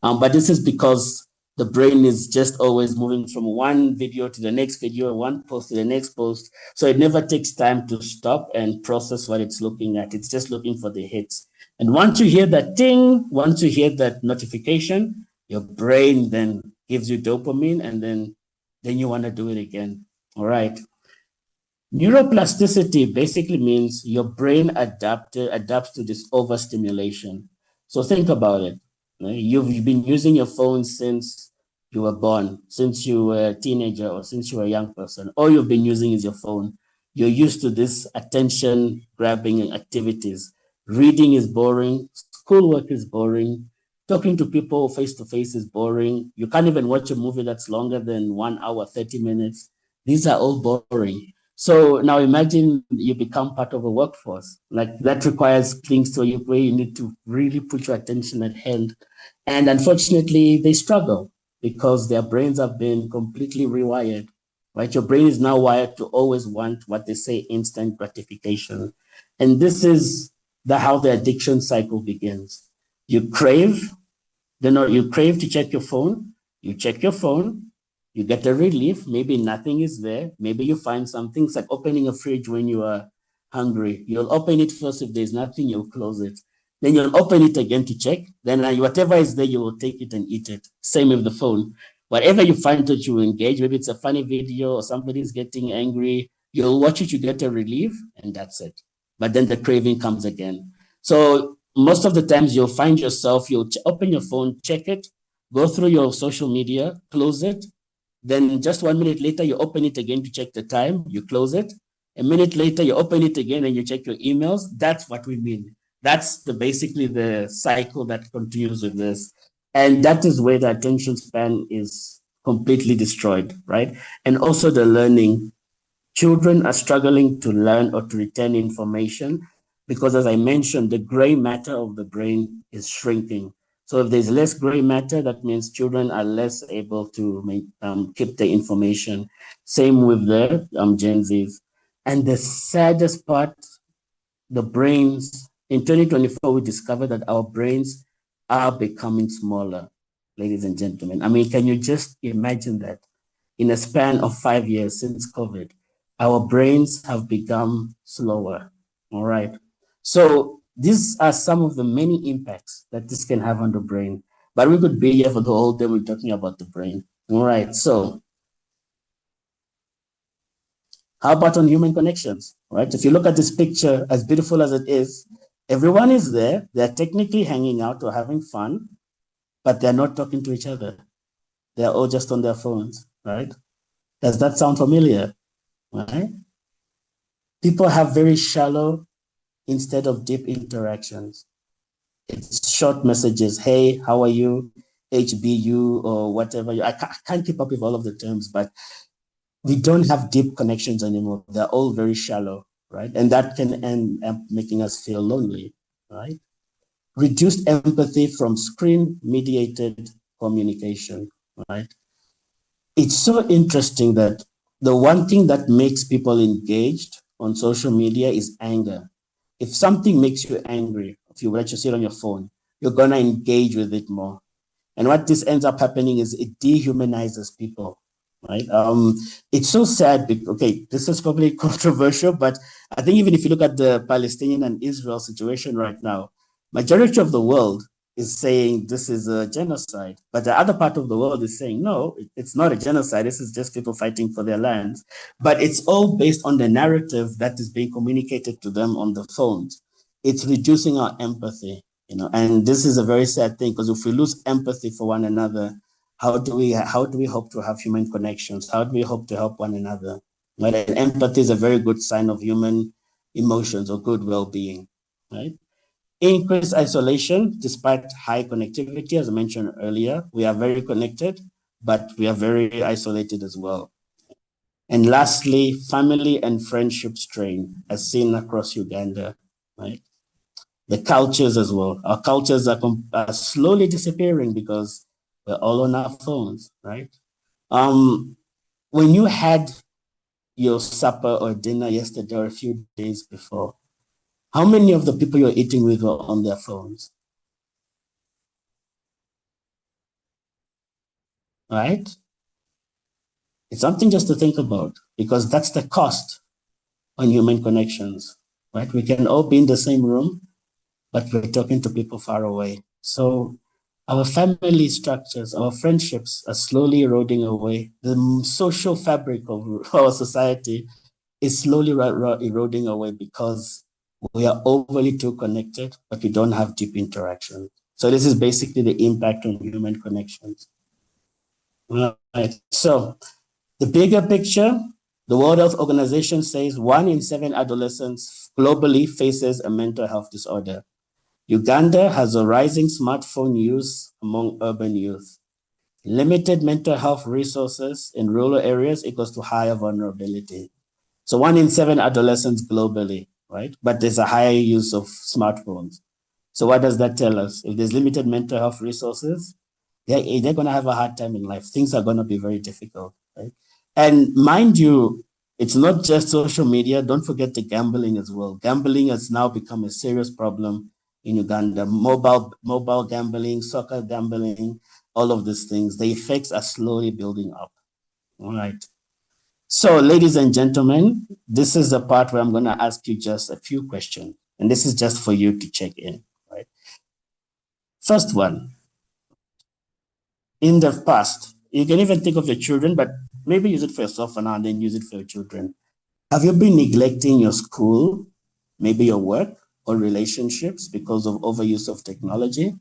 But this is because the brain is just always moving from one video to the next video, one post to the next post. So it never takes time to stop and process what it's looking at. It's just looking for the hits. And once you hear that ding, once you hear that notification, your brain then gives you dopamine, and then you want to do it again. All right. Neuroplasticity basically means your brain adapts to this overstimulation. So think about it. You've been using your phone since you were born, since you were a teenager, or since you were a young person. All you've been using is your phone. You're used to this attention grabbing activities. Reading is boring. Schoolwork is boring. Talking to people face to face is boring. You can't even watch a movie that's longer than 1 hour, 30 minutes. These are all boring. So now imagine you become part of a workforce. Like, that requires things where you need to really put your attention at hand. And unfortunately, they struggle because their brains have been completely rewired, right? Your brain is now wired to always want what they say instant gratification. And this is how the addiction cycle begins. You crave to check your phone, you check your phone, You get a relief. Maybe nothing is there. Maybe you find something. It's like opening a fridge when you are hungry. You'll open it first. If there's nothing, you'll close it. Then you'll open it again to check. Then whatever is there, you will take it and eat it. Same with the phone. Whatever you find that you engage, maybe it's a funny video or somebody's getting angry, you'll watch it, you get a relief, and that's it. But then the craving comes again. So most of the times you'll find yourself, you'll open your phone, check it, go through your social media, close it. Then just 1 minute later, you open it again to check the time, you close it. A minute later, you open it again and you check your emails. That's what we mean. That's basically the cycle that continues with this. And that is where the attention span is completely destroyed, right? And also the learning. Children are struggling to learn or to retain information because, as I mentioned, the gray matter of the brain is shrinking. So if there's less gray matter, that means children are less able to keep the information. Same with the Gen Zs. And the saddest part, the brains, in 2024, we discovered that our brains are becoming smaller, ladies and gentlemen. I mean, can you just imagine that? In a span of 5 years since COVID, our brains have become slower, all right? So these are some of the many impacts that this can have on the brain. But we could be here for the whole day, we're talking about the brain, all right? So how about on human connections, right? If you look at this picture, as beautiful as it is, everyone is there. They're technically hanging out or having fun, but they're not talking to each other. They're all just on their phones, right? Does that sound familiar, right? People have very shallow instead of deep interactions. It's short messages. Hey, how are you? HBU or whatever. I can't keep up with all of the terms, but we don't have deep connections anymore. They're all very shallow, right? And that can end up making us feel lonely, right? Reduced empathy from screen-mediated communication, right? It's so interesting that the one thing that makes people engaged on social media is anger. If something makes you angry, if you let you sit on your phone, you're gonna engage with it more. And what this ends up happening is it dehumanizes people, right? It's so sad. Okay, this is probably controversial, but I think even if you look at the Palestinian and Israel situation right now, majority of the world is saying this is a genocide, but the other part of the world is saying, no, it's not a genocide. This is just people fighting for their lands. But it's all based on the narrative that is being communicated to them on the phones. It's reducing our empathy, you know, and this is a very sad thing because if we lose empathy for one another, how do we hope to have human connections? How do we hope to help one another? Right? And empathy is a very good sign of human emotions or good well-being, right? Increased isolation, despite high connectivity, as I mentioned earlier, we are very connected, but we are very isolated as well. And lastly, family and friendship strain, as seen across Uganda, right? The cultures as well. Our cultures are slowly disappearing because we're all on our phones, right? When you had your supper or dinner yesterday or a few days before, how many of the people you're eating with were on their phones? Right? It's something just to think about because that's the cost on human connections, right? We can all be in the same room, but we're talking to people far away. So our family structures, our friendships are slowly eroding away. The social fabric of our society is slowly eroding away because we are overly too connected, but we don't have deep interaction. So this is basically the impact on human connections. Right. So the bigger picture, the World Health Organization says 1 in 7 adolescents globally faces a mental health disorder. Uganda has a rising smartphone use among urban youth. Limited mental health resources in rural areas equals to higher vulnerability. So 1 in 7 adolescents globally, right? But there's a higher use of smartphones. So what does that tell us? If there's limited mental health resources, they're going to have a hard time in life. Things are going to be very difficult, right? And mind you, it's not just social media. Don't forget the gambling as well. Gambling has now become a serious problem in Uganda. Mobile gambling, soccer gambling, all of these things, the effects are slowly building up. All right. So, ladies and gentlemen, this is the part where I'm going to ask you just a few questions, and this is just for you to check in, right? First one, in the past, you can even think of your children, but maybe use it for yourself for now and then use it for your children. Have you been neglecting your school, maybe your work or relationships because of overuse of technology?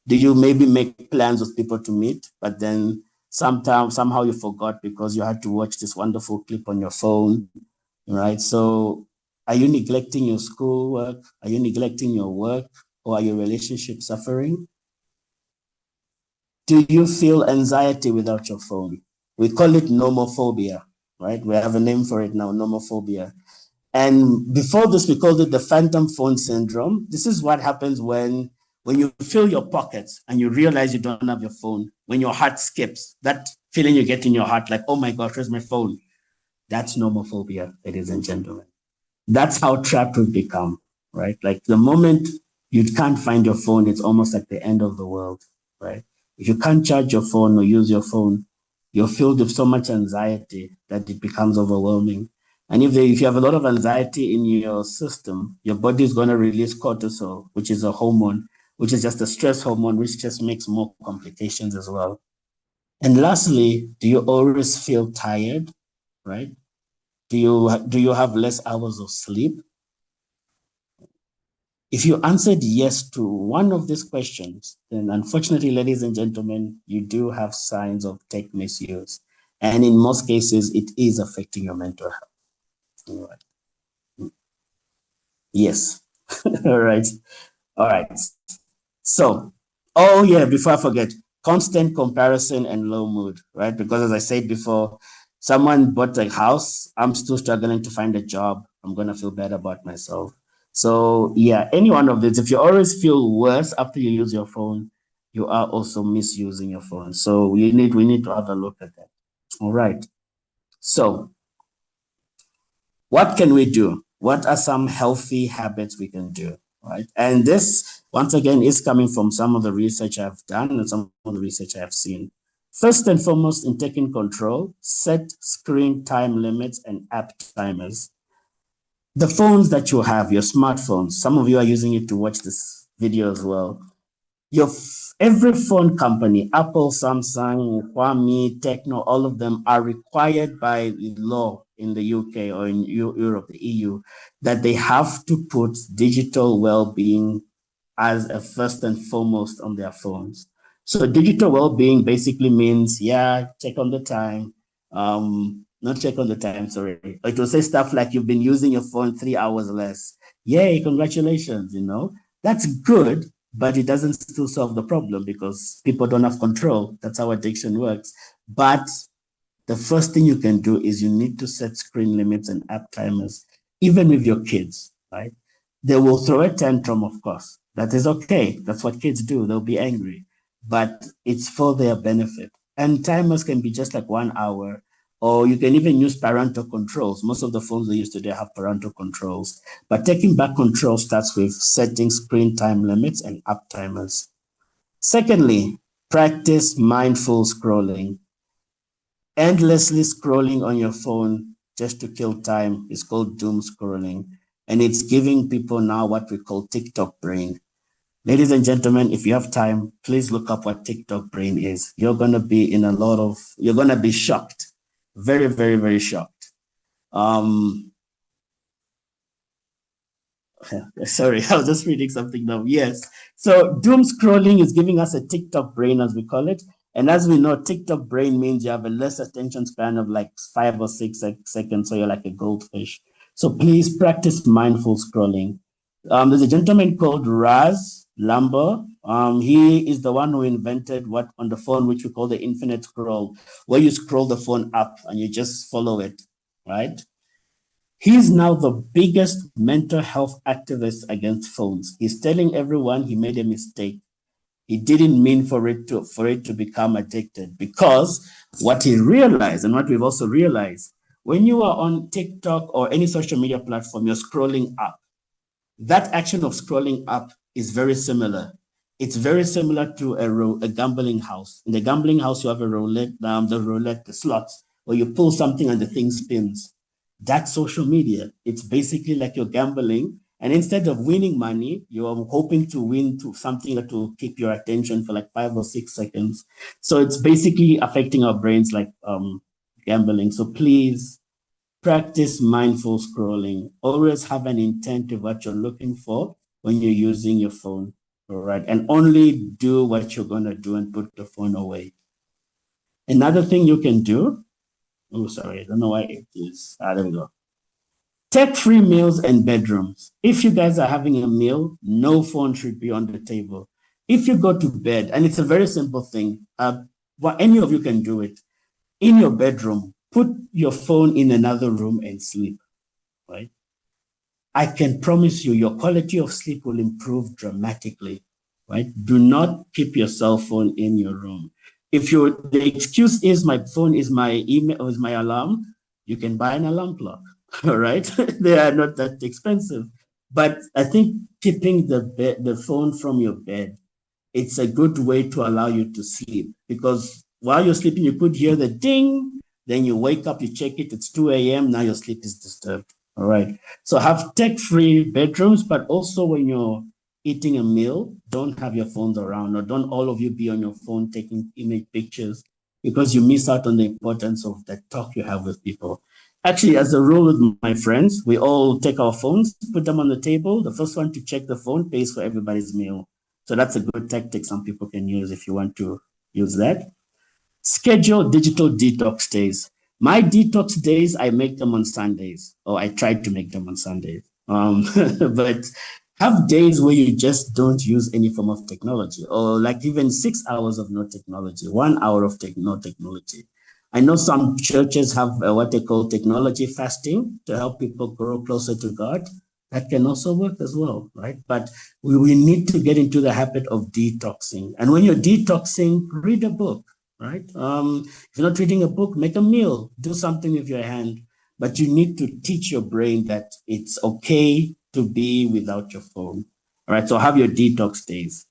Do you maybe make plans with people to meet, but then somehow you forgot because you had to watch this wonderful clip on your phone, right? So are you neglecting your schoolwork? Are you neglecting your work, or are your relationships suffering? Do you feel anxiety without your phone? We call it nomophobia, right? We have a name for it now, nomophobia. And before this, we called it the phantom phone syndrome. This is what happens when you fill your pockets and you realize you don't have your phone, when your heart skips, that feeling you get in your heart, like, oh my gosh, where's my phone? That's nomophobia, ladies and gentlemen. That's how trapped we've become, right? Like the moment you can't find your phone, it's almost like the end of the world, right? If you can't charge your phone or use your phone, you're filled with so much anxiety that it becomes overwhelming. And if you have a lot of anxiety in your system, your body is going to release cortisol, which is a hormone, which is just a stress hormone, which just makes more complications as well. And lastly, do you always feel tired, right? Do you have less hours of sleep? If you answered yes to one of these questions, then unfortunately, ladies and gentlemen, you do have signs of tech misuse. And in most cases, it is affecting your mental health. All right. Yes. All right. All right. So, oh yeah, before I forget, constant comparison and low mood, right? Because as I said before, someone bought a house, I'm still struggling to find a job. I'm going to feel bad about myself. So yeah, any one of these, if you always feel worse after you use your phone, you are also misusing your phone. So we need to have a look at that. All right. So what can we do? What are some healthy habits we can do? Right. And this, once again, is coming from some of the research I've done and some of the research I've seen. First and foremost, in taking control, set screen time limits and app timers. The phones that you have, your smartphones, some of you are using it to watch this video as well. Every phone company, Apple, Samsung, Huawei, Tecno, all of them are required by law in the UK or in Europe, the EU, that they have to put digital well-being as a first and foremost on their phones. So digital well-being basically means, yeah, check on the time, not check on the time, sorry. It will say stuff like you've been using your phone 3 hours less. Yay, congratulations, That's good, but it doesn't still solve the problem because people don't have control. That's how addiction works. But the first thing you can do is you need to set screen limits and app timers, even with your kids, right? They will throw a tantrum, of course. That is okay. That's what kids do. They'll be angry, but it's for their benefit. And timers can be just like 1 hour, or you can even use parental controls. Most of the phones we use today have parental controls, but taking back control starts with setting screen time limits and app timers. Secondly, practice mindful scrolling. Endlessly scrolling on your phone just to kill time is called doom scrolling. And it's giving people now what we call TikTok brain. Ladies and gentlemen, if you have time, please look up what TikTok brain is. You're going to be you're going to be shocked. Very, very, very shocked. Sorry, I was just reading something now. Yes. So doom scrolling is giving us a TikTok brain, as we call it. And as we know, TikTok brain means you have a less attention span of like 5 or 6 seconds. So you're like a goldfish. So please practice mindful scrolling. There's a gentleman called Raz Lambo. He is the one who invented what on the phone, which we call the infinite scroll, where you scroll the phone up and you just follow it, right? He's now the biggest mental health activist against phones. He's telling everyone he made a mistake. He didn't mean for it to become addicted, because what he realized, and what we've also realized, when you are on TikTok or any social media platform, you're scrolling up. That action of scrolling up is very similar. It's very similar to a gambling house. In the gambling house, you have a roulette, the slots. or you pull something and the thing spins. That's social media. It's basically like you're gambling. And instead of winning money, you're hoping to win to something that will keep your attention for like 5 or 6 seconds. So it's basically affecting our brains like gambling. So please practice mindful scrolling. Always have an intent of what you're looking for when you're using your phone. All right. And only do what you're going to do and put the phone away. Another thing you can do. Oh, sorry. I don't know why it is. There we go. Tech-free meals and bedrooms. If you guys are having a meal, no phone should be on the table. If you go to bed, and it's a very simple thing, well, any of you can do it. In your bedroom, put your phone in another room and sleep, right? I can promise you your quality of sleep will improve dramatically, right? Do not keep your cell phone in your room. If the excuse is my phone is my email or is my alarm, you can buy an alarm clock, all right? They are not that expensive. But I think keeping the phone from your bed, it's a good way to allow you to sleep, because while you're sleeping, you could hear the ding, then you wake up, you check it, it's 2 a.m., now your sleep is disturbed, all right? So have tech-free bedrooms, but also when you're eating a meal, don't have your phones around, or don't all of you be on your phone taking image pictures, because you miss out on the importance of the talk you have with people. Actually, as a rule with my friends, we all take our phones, put them on the table. The first one to check the phone pays for everybody's meal. So that's a good tactic some people can use if you want to use that. Schedule digital detox days. My detox days, I make them on Sundays, or I try to make them on Sundays. But have days where you just don't use any form of technology, or like even 6 hours of no technology, 1 hour of no technology. I know some churches have what they call technology fasting to help people grow closer to God. That can also work as well, right? But we need to get into the habit of detoxing. And when you're detoxing, read a book, right? If you're not reading a book, make a meal, do something with your hand. But you need to teach your brain that it's okay to be without your phone, all right? So have your detox days.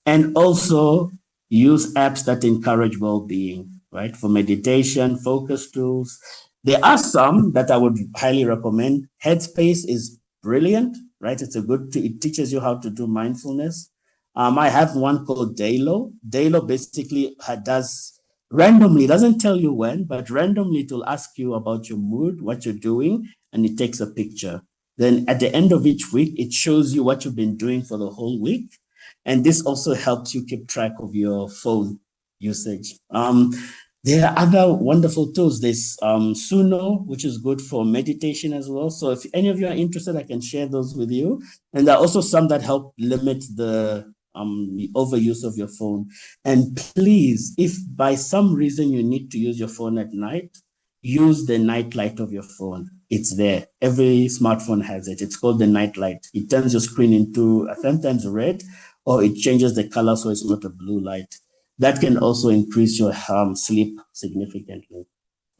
And also use apps that encourage well-being, right? For meditation, focus tools. There are some that I would highly recommend. Headspace is brilliant, right? It teaches you how to do mindfulness. I have one called Daylo. Daylo basically does randomly, doesn't tell you when, but randomly it will ask you about your mood, what you're doing, and it takes a picture. Then at the end of each week, it shows you what you've been doing for the whole week. And this also helps you keep track of your phone usage. There are other wonderful tools. There's Suno, which is good for meditation as well. So if any of you are interested, I can share those with you. And there are also some that help limit the overuse of your phone. And please, if by some reason you need to use your phone at night, use the night light of your phone. It's there. Every smartphone has it. It's called the night light. It turns your screen into sometimes red, or it changes the color so it's not a blue light. That can also increase your sleep significantly.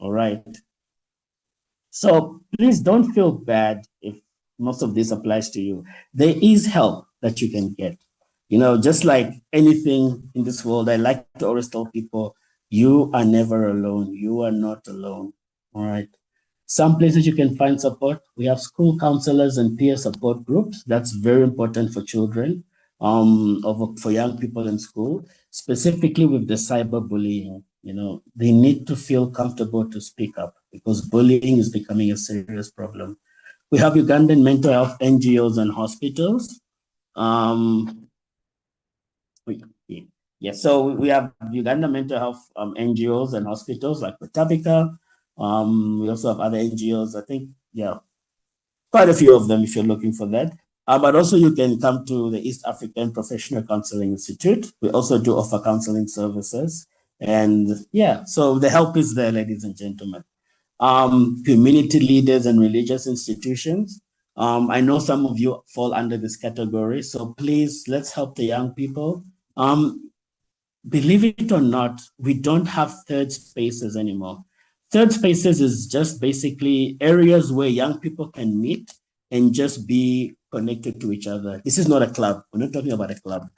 All right. So please don't feel bad if most of this applies to you. There is help that you can get. You know, just like anything in this world, I like to always tell people, you are never alone. You are not alone. All right. Some places you can find support. We have school counselors and peer support groups. That's very important for children, for young people in school, specifically with the cyberbullying. You know, they need to feel comfortable to speak up because bullying is becoming a serious problem. We have Ugandan mental health NGOs and hospitals. So we have Uganda mental health NGOs and hospitals like Tabika. We also have other NGOs, I think, quite a few of them if you're looking for that. But also you can come to the East African Professional Counseling Institute. We also do offer counseling services. And so the help is there, ladies and gentlemen. Community leaders and religious institutions. I know some of you fall under this category, so please, let's help the young people. Believe it or not, we don't have third spaces anymore. Third spaces is just basically areas where young people can meet and just be connected to each other. This is not a club. We're not talking about a club.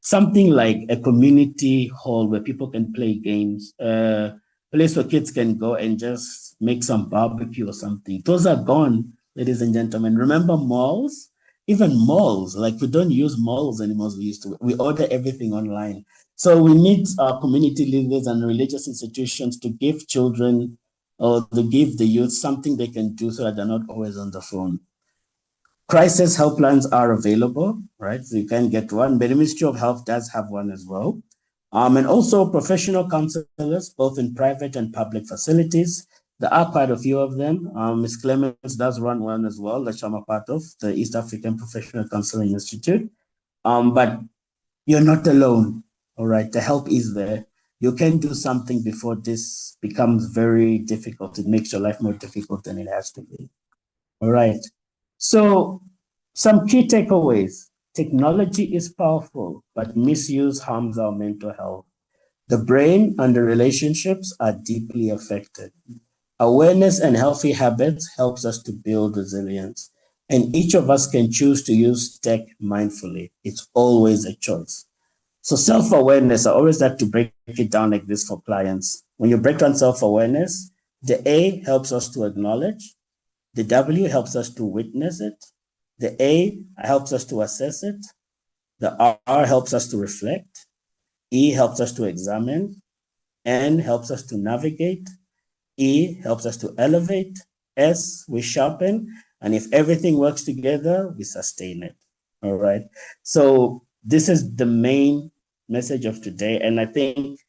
Something like a community hall where people can play games, a place where kids can go and just make some barbecue or something. Those are gone, ladies and gentlemen. Remember malls? Even malls, like we don't use malls anymore as we used to. We order everything online. So we need our community leaders and religious institutions to give children or to give the youth something they can do so that they're not always on the phone. Crisis helplines are available, right? So you can get one, but the Ministry of Health does have one as well. And also professional counselors, both in private and public facilities. There are quite a few of them. Ms. Clemens does run one as well, that I'm a part of, the East African Professional Counseling Institute. But you're not alone, all right? The help is there. You can do something before this becomes very difficult. It makes your life more difficult than it has to be, all right? So some key takeaways. Technology is powerful, but misuse harms our mental health. The brain and the relationships are deeply affected. Awareness and healthy habits helps us to build resilience. And each of us can choose to use tech mindfully. It's always a choice. So self-awareness, I always like to break it down like this for clients. When you break down self-awareness, the A helps us to acknowledge. The W helps us to witness it. The A helps us to assess it. The R helps us to reflect. E helps us to examine. N helps us to navigate. E helps us to elevate. S, we sharpen. And if everything works together, we sustain it. All right. So this is the main message of today. And I think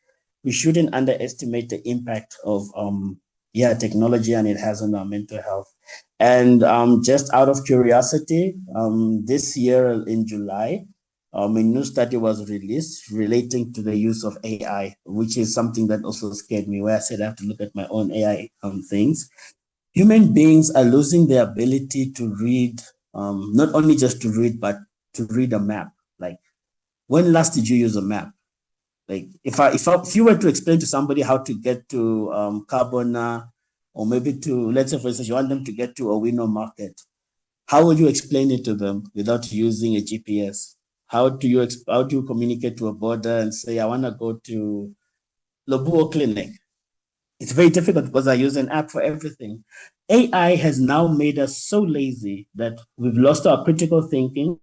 we shouldn't underestimate the impact of technology and it has on our mental health. And just out of curiosity, this year in July, a new study was released relating to the use of AI, which is something that also scared me, where I said I have to look at my own AI things. Human beings are losing the ability to read, not only just to read, but to read a map. Like, when last did you use a map? Like, if you were to explain to somebody how to get to Carbona, or maybe to, let's say for instance, you want them to get to Owino Market, how would you explain it to them without using a GPS? How do you communicate to a border and say, I want to go to Lobuo Clinic? It's very difficult because I use an app for everything. AI has now made us so lazy that we've lost our critical thinking.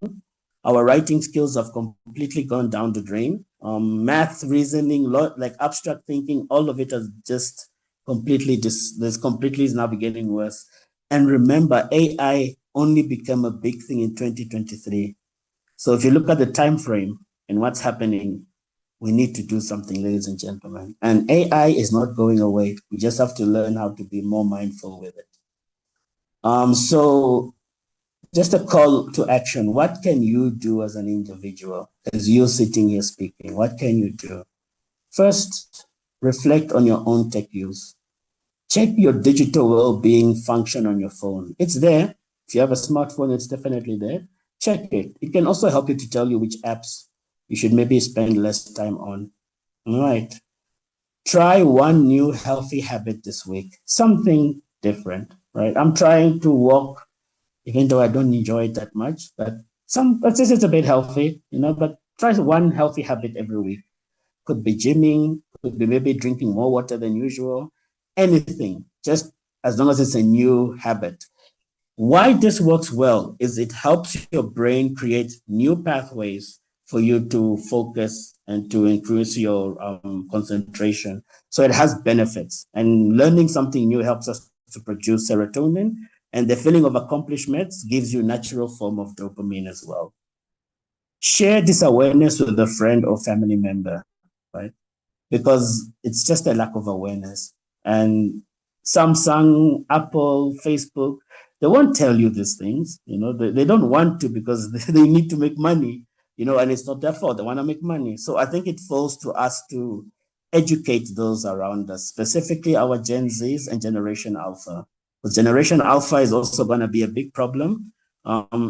Our writing skills have completely gone down the drain. Math, reasoning, like abstract thinking, all of it has just completely is now getting worse. And remember, AI only became a big thing in 2023. So if you look at the time frame and what's happening, we need to do something, ladies and gentlemen. And AI is not going away. We just have to learn how to be more mindful with it. So just a call to action. What can you do as an individual, as you're sitting here speaking? What can you do? First, reflect on your own tech use. Check your digital well-being function on your phone. It's there. If you have a smartphone, it's definitely there. Check it. It can also help you to tell you which apps you should maybe spend less time on. All right. Try one new healthy habit this week, something different, right? I'm trying to walk, even though I don't enjoy it that much, but let's say it's a bit healthy, but try one healthy habit every week. Could be gymming, could be maybe drinking more water than usual, anything, just as long as it's a new habit. Why this works well is it helps your brain create new pathways for you to focus and to increase your concentration. So it has benefits, and learning something new helps us to produce serotonin, and the feeling of accomplishments gives you a natural form of dopamine as well. Share this awareness with a friend or family member, right? Because it's just a lack of awareness. And Samsung, Apple, Facebook, they won't tell you these things. They don't want to, because they need to make money, and it's not their fault. They want to make money. So I think it falls to us to educate those around us, specifically our Gen Zs and Generation Alpha. Because Generation Alpha is also going to be a big problem.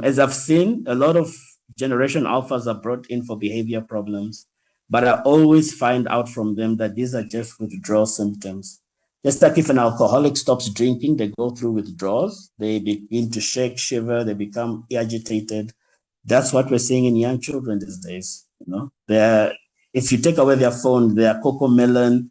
As I've seen, a lot of Generation Alphas are brought in for behavior problems, but I always find out from them that these are just withdrawal symptoms. Just like if an alcoholic stops drinking, they go through withdrawals, they begin to shake, shiver, they become agitated. That's what we're seeing in young children these days. If you take away their phone, their Cocomelon,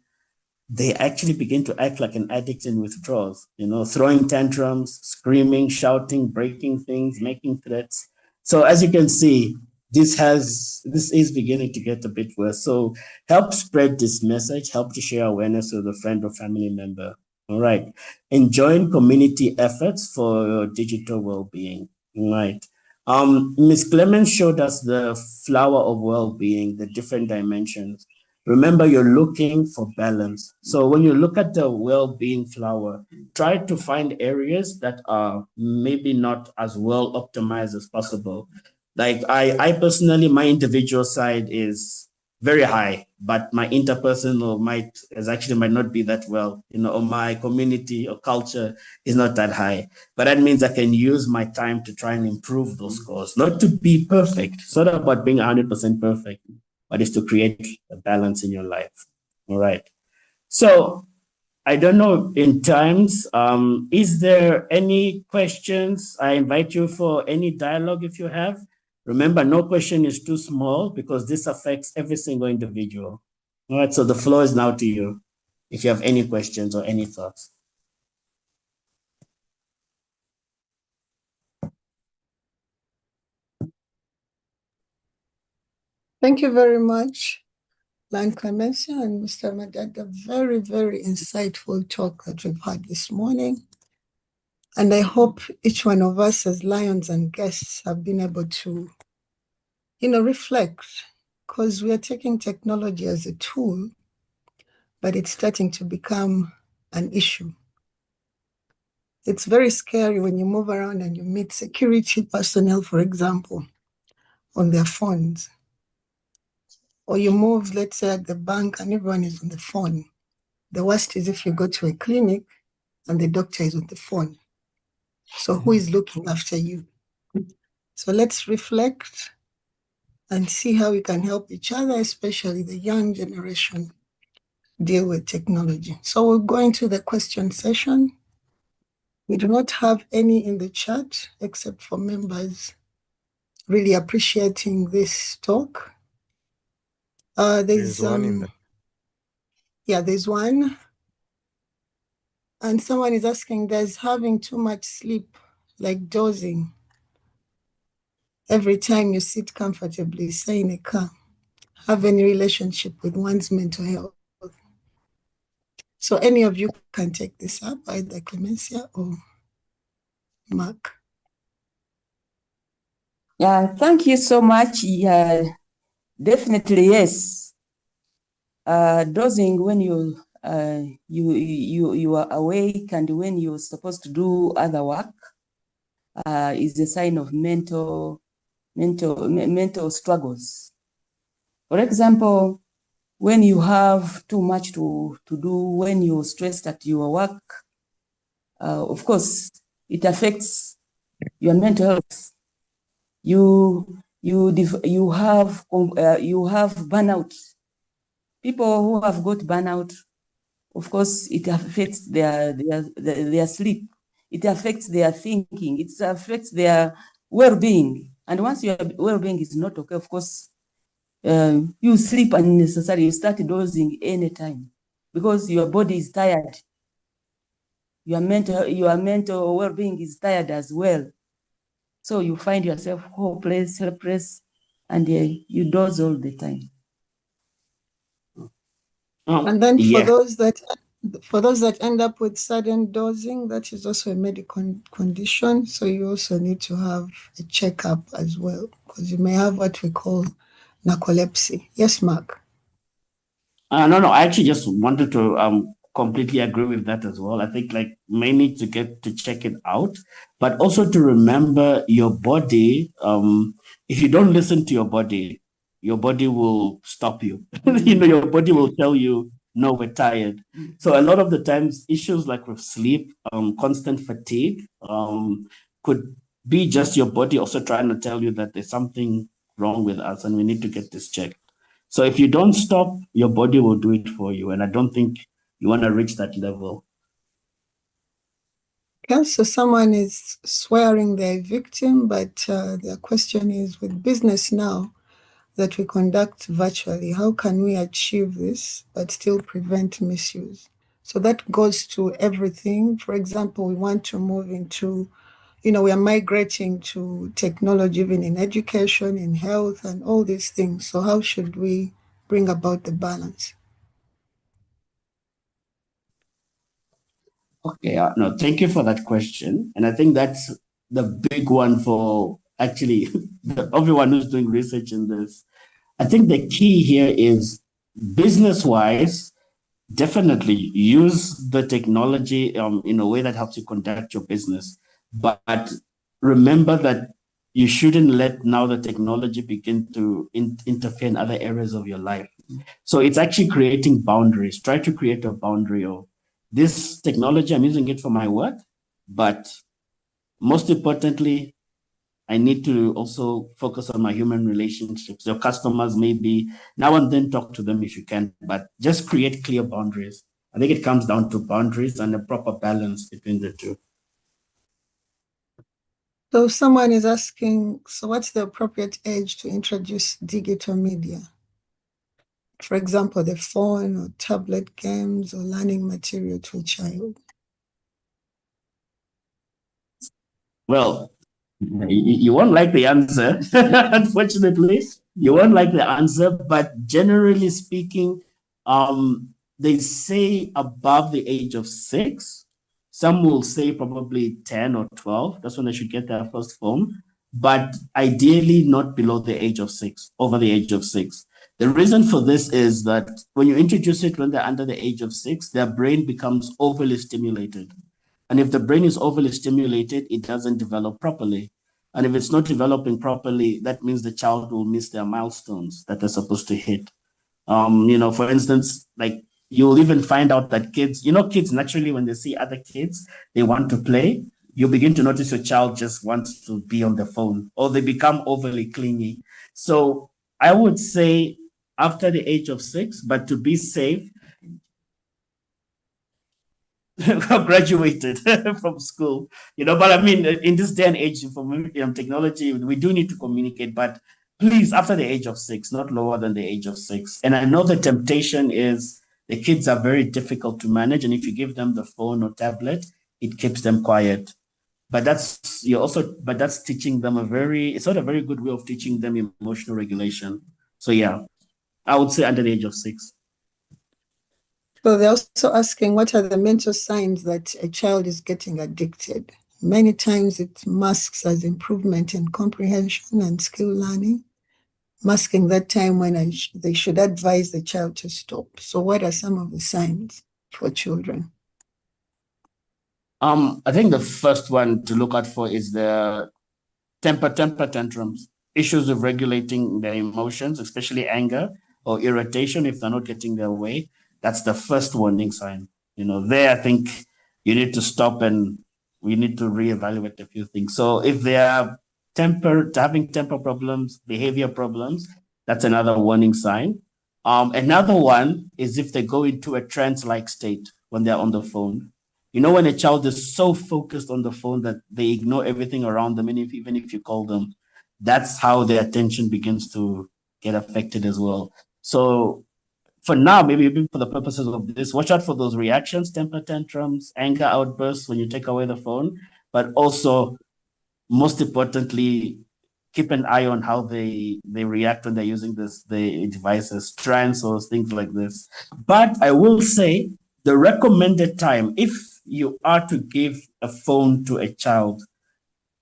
they actually begin to act like an addict in withdrawals, throwing tantrums, screaming, shouting, breaking things, making threats. So as you can see, this is beginning to get a bit worse. So help spread this message, help to share awareness with a friend or family member. All right. And join community efforts for your digital well-being. All right. Ms. Clemens showed us the flower of well-being, the different dimensions. Remember, you're looking for balance. So when you look at the well-being flower, try to find areas that are maybe not as well optimized as possible. Like I personally, my individual side is very high, but my interpersonal might not be that well, or my community or culture is not that high. But that means I can use my time to try and improve those scores, not to be perfect. It's not about being 100% perfect, but it's to create a balance in your life. All right. So I don't know in times, is there any questions? I invite you for any dialogue if you have. Remember, no question is too small because this affects every single individual. All right, so the floor is now to you if you have any questions or any thoughts. Thank you very much, Lan Clemencia and Mr. Madada. Very, very insightful talk that we've had this morning. And I hope each one of us as lions and guests have been able to, reflect, because we are taking technology as a tool, but it's starting to become an issue. It's very scary when you move around and you meet security personnel, for example, on their phones. Or you move, let's say, at the bank and everyone is on the phone. The worst is if you go to a clinic and the doctor is on the phone. So who is looking after you? So let's reflect and see how we can help each other, especially the young generation, deal with technology. So we'll go into the question session. We do not have any in the chat except for members really appreciating this talk. There's one in the... Yeah, there's one. And someone is asking, does having too much sleep, like dozing, every time you sit comfortably, say in a car, have any relationship with one's mental health? So any of you can take this up, either Clemencia or Mark. Yeah, thank you so much. Yeah, definitely yes. Dozing when you are awake and when you're supposed to do other work is a sign of mental struggles. For example, when you have too much to do, when you're stressed at your work, of course, it affects your mental health. You have burnout. People who have got burnout, of course, it affects their sleep. It affects their thinking. It affects their well-being. And once your well-being is not okay, of course, you sleep unnecessarily. You start dozing anytime because your body is tired. Your mental well-being is tired as well. So you find yourself hopeless, helpless, and you doze all the time. And then for those that end up with sudden dozing, that is also a medical condition. So you also need to have a checkup as well, because you may have what we call narcolepsy. Yes, Mark. No, I actually just wanted to completely agree with that as well. I think may need to get to check it out, but also to remember your body. If you don't listen to your body will stop you. Your body will tell you, no, we're tired. So a lot of the times issues like with sleep, constant fatigue, could be just your body also trying to tell you that there's something wrong with us and we need to get this checked. So if you don't stop, your body will do it for you. And I don't think you want to reach that level. Okay, so someone is swearing they're a victim, but their question is, with business now, that we conduct virtually, how can we achieve this but still prevent misuse? So that goes to everything. For example, we want to move into, we are migrating to technology, even in education, in health, and all these things. So how should we bring about the balance? Okay, no, thank you for that question. And I think that's the big one for actually everyone who's doing research in this. I think the key here is business-wise, definitely use the technology in a way that helps you conduct your business. But remember that you shouldn't let now the technology begin to interfere in other areas of your life. So it's actually creating boundaries. Try to create a boundary of this technology, I'm using it for my work, but most importantly, I need to also focus on my human relationships. Your customers, maybe now and then talk to them if you can, but just create clear boundaries. I think it comes down to boundaries and a proper balance between the two. So someone is asking, so what's the appropriate age to introduce digital media? For example, the phone or tablet games or learning material to a child? Well, you won't like the answer, unfortunately. You won't like the answer, but generally speaking, they say above the age of 6. Some will say probably 10 or 12. That's when they should get their first phone, but ideally not below the age of 6, over the age of 6. The reason for this is that when you introduce it when they're under the age of 6, their brain becomes overly stimulated. And if the brain is overly stimulated, it doesn't develop properly. And if it's not developing properly, that means the child will miss their milestones that they're supposed to hit. For instance, like you'll even find out that kids naturally, when they see other kids, they want to play. You begin to notice your child just wants to be on the phone, or they become overly clingy. So I would say after the age of 6, but to be safe, graduated from school, but I mean, in this day and age, technology, we do need to communicate, but please, after the age of 6, not lower than the age of 6. And I know the temptation is the kids are very difficult to manage. And if you give them the phone or tablet, it keeps them quiet. But that's teaching them it's not a very good way of teaching them emotional regulation. So yeah, I would say under the age of 6. So they're also asking, what are the mental signs that a child is getting addicted? Many times it masks as improvement in comprehension and skill learning, masking that time when they should advise the child to stop. So what are some of the signs for children? I think the first one to look out for is the temper tantrums, issues of regulating their emotions, especially anger or irritation if they're not getting their way. That's the first warning sign. There, I think you need to stop and we need to reevaluate a few things. So if they are having temper problems, behavior problems, that's another warning sign. Another one is if they go into a trance-like state when they're on the phone. When a child is so focused on the phone that they ignore everything around them, and even if you call them, that's how their attention begins to get affected as well. So for now, maybe for the purposes of this, watch out for those reactions, temper tantrums, anger outbursts when you take away the phone, but also, most importantly, keep an eye on how they react when they're using the devices, trance or things like this. But I will say the recommended time, if you are to give a phone to a child,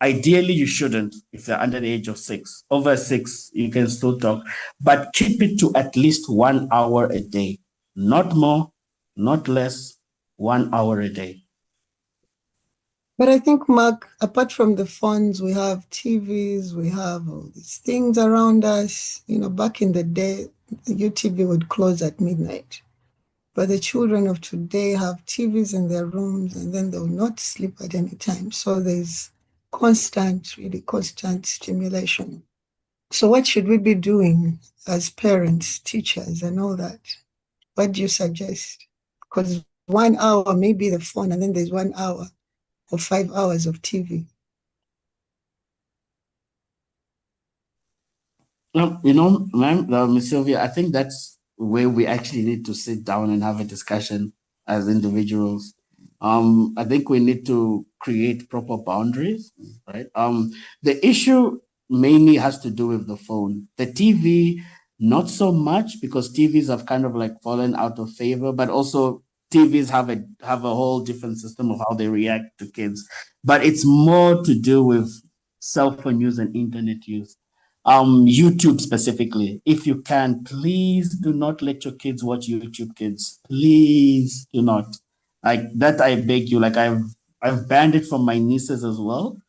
ideally you shouldn't if they're under the age of 6. Over 6, you can still talk, but keep it to at least 1 hour a day. Not more, not less, 1 hour a day. But I think, Mark, apart from the phones, we have TVs, we have all these things around us. Back in the day, UTV would close at midnight. But the children of today have TVs in their rooms and then they'll not sleep at any time. So there's really constant stimulation. So what should we be doing as parents, teachers, and all that? What do you suggest? Because 1 hour may be the phone, and then there's 1 hour or 5 hours of TV. Ma'am, Ms. Sylvia, I think that's where we actually need to sit down and have a discussion as individuals. I think we need to create proper boundaries, right? The issue mainly has to do with the phone. The TV, not so much because TVs have kind of like fallen out of favor, but also TVs have a whole different system of how they react to kids. But it's more to do with cell phone use and internet use. YouTube specifically, if you can, please do not let your kids watch YouTube Kids. Please do not. Like that, I beg you. Like I've banned it from my nieces as well.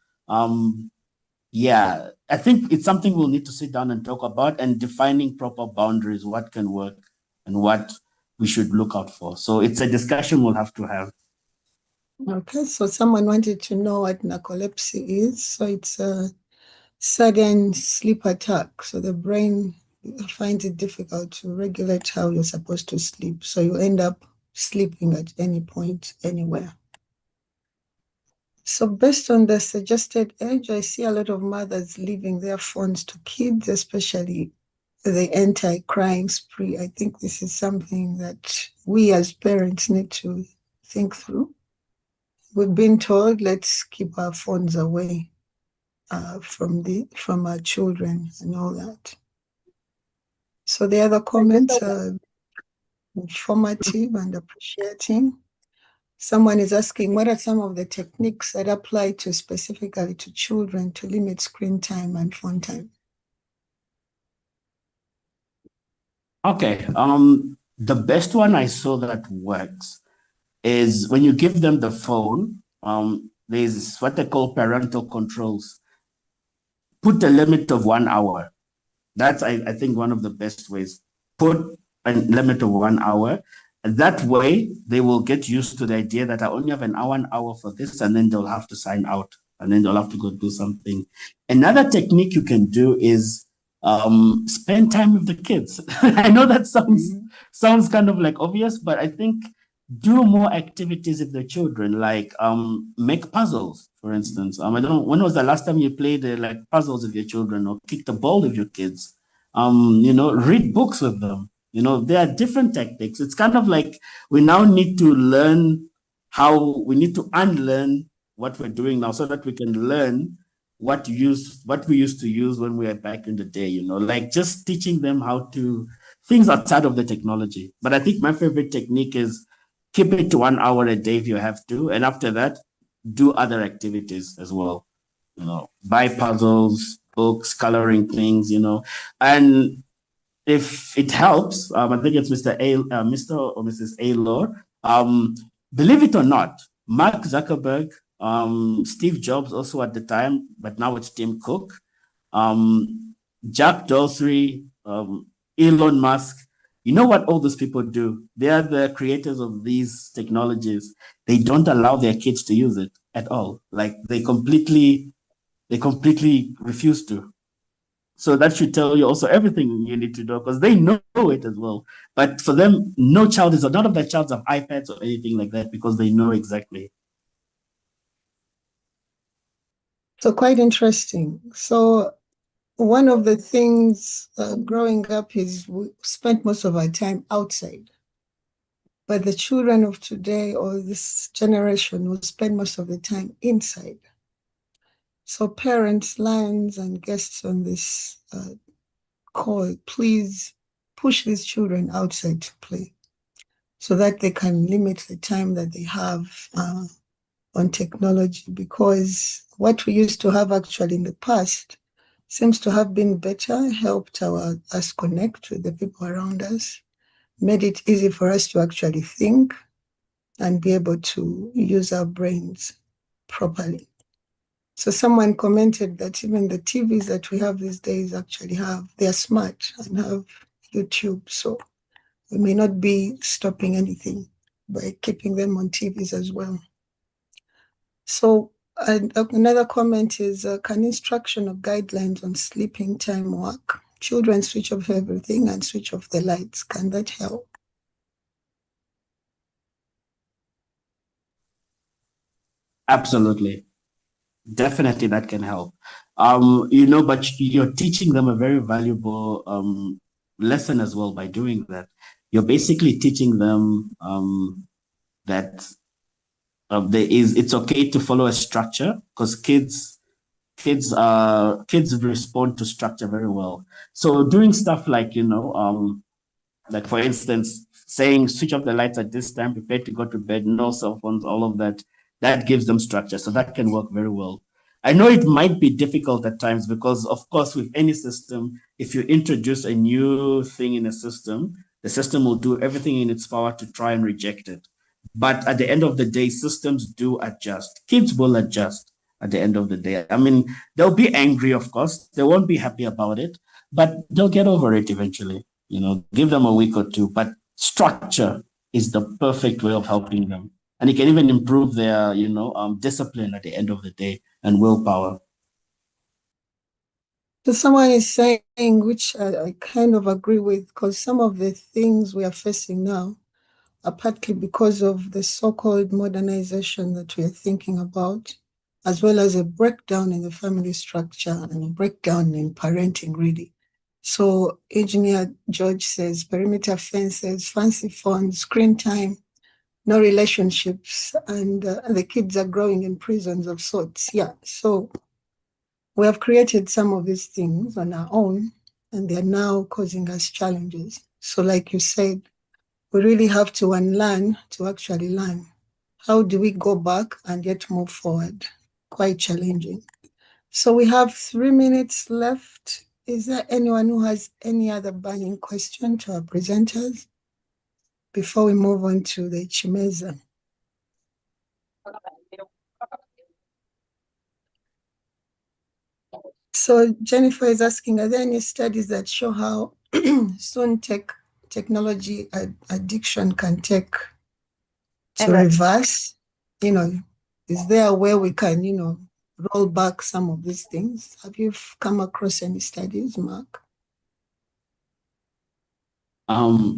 Yeah, I think it's something we'll need to sit down and talk about, and defining proper boundaries, what can work and what we should look out for. So it's a discussion we'll have to have. Okay, so someone wanted to know what narcolepsy is. So it's a sudden sleep attack. So the brain finds it difficult to regulate how you're supposed to sleep. So you end up sleeping at any point, anywhere. So based on the suggested age, I see a lot of mothers leaving their phones to kids, especially the anti-crying spree. I think this is something that we as parents need to think through. We've been told, let's keep our phones away from our children and all that. So the other comments are informative and appreciating. Someone is asking, what are some of the techniques that apply to specifically to children to limit screen time and phone time? Okay. The best one I saw that works is when you give them the phone, there's what they call parental controls. Put a limit of 1 hour. That's, I think, one of the best ways. Put a limit of 1 hour. That way, they will get used to the idea that I only have an hour for this, and then they'll have to sign out, and then they'll have to go do something. Another technique you can do is spend time with the kids. I know that sounds kind of like obvious, but I think do more activities with the children, like make puzzles, for instance. I don't know, when was the last time you played like puzzles with your children or kicked a ball with your kids? Read books with them. There are different tactics. It's kind of like we now need to learn how we need to unlearn what we're doing now so that we can learn what we used to use when we were back in the day, like just teaching them how to things outside of the technology. But I think my favorite technique is keep it to 1 hour a day if you have to. And after that, do other activities as well. Buy puzzles, books, coloring things, and if it helps, I think it's Mr. or Mrs. Aylor. Believe it or not, Mark Zuckerberg, Steve Jobs also at the time, but now it's Tim Cook, Jack Dorsey, Elon Musk. You know what all those people do? They are the creators of these technologies. They don't allow their kids to use it at all. Like they completely refuse to. So that should tell you also everything you need to know because they know it as well. But for them, none of their childs have iPads or anything like that because they know exactly. So quite interesting. So one of the things growing up is we spent most of our time outside. But the children of today or this generation will spend most of the time inside. So parents, lions, and guests on this call, please push these children outside to play so that they can limit the time that they have on technology, because what we used to have actually in the past seems to have been better, helped us connect with the people around us, made it easy for us to actually think and be able to use our brains properly. So someone commented that even the TVs that we have these days they're smart and have YouTube. So we may not be stopping anything by keeping them on TVs as well. So another comment is, can instruction or guidelines on sleeping time work? Children switch off everything and switch off the lights. Can that help? Absolutely. Definitely that can help. but you're teaching them a very valuable lesson as well by doing that. You're basically teaching them that it's okay to follow a structure, because kids respond to structure very well. So doing stuff like, like for instance, saying switch off the lights at this time, prepare to go to bed, no cell phones, all of that gives them structure. So that can work very well. I know it might be difficult at times because, of course, with any system, if you introduce a new thing in a system, the system will do everything in its power to try and reject it. But at the end of the day, systems do adjust. Kids will adjust at the end of the day. I mean, they'll be angry, of course. They won't be happy about it, but they'll get over it eventually. Give them a week or two, but structure is the perfect way of helping them. And it can even improve their, discipline at the end of the day and willpower. So someone is saying, which I kind of agree with, because some of the things we are facing now are partly because of the so-called modernization that we are thinking about, as well as a breakdown in the family structure and a breakdown in parenting, really. So Engineer George says perimeter fences, fancy phones, screen time, no relationships, and the kids are growing in prisons of sorts. Yeah, so we have created some of these things on our own, and they're now causing us challenges. So like you said, we really have to unlearn to actually learn. How do we go back and yet move forward? Quite challenging. So we have 3 minutes left. Is there anyone who has any other burning question to our presenters before we move on to the Chimeza? So Jennifer is asking, are there any studies that show how soon technology addiction can take to reverse? Is there a way we can, roll back some of these things? Have you come across any studies, Mark?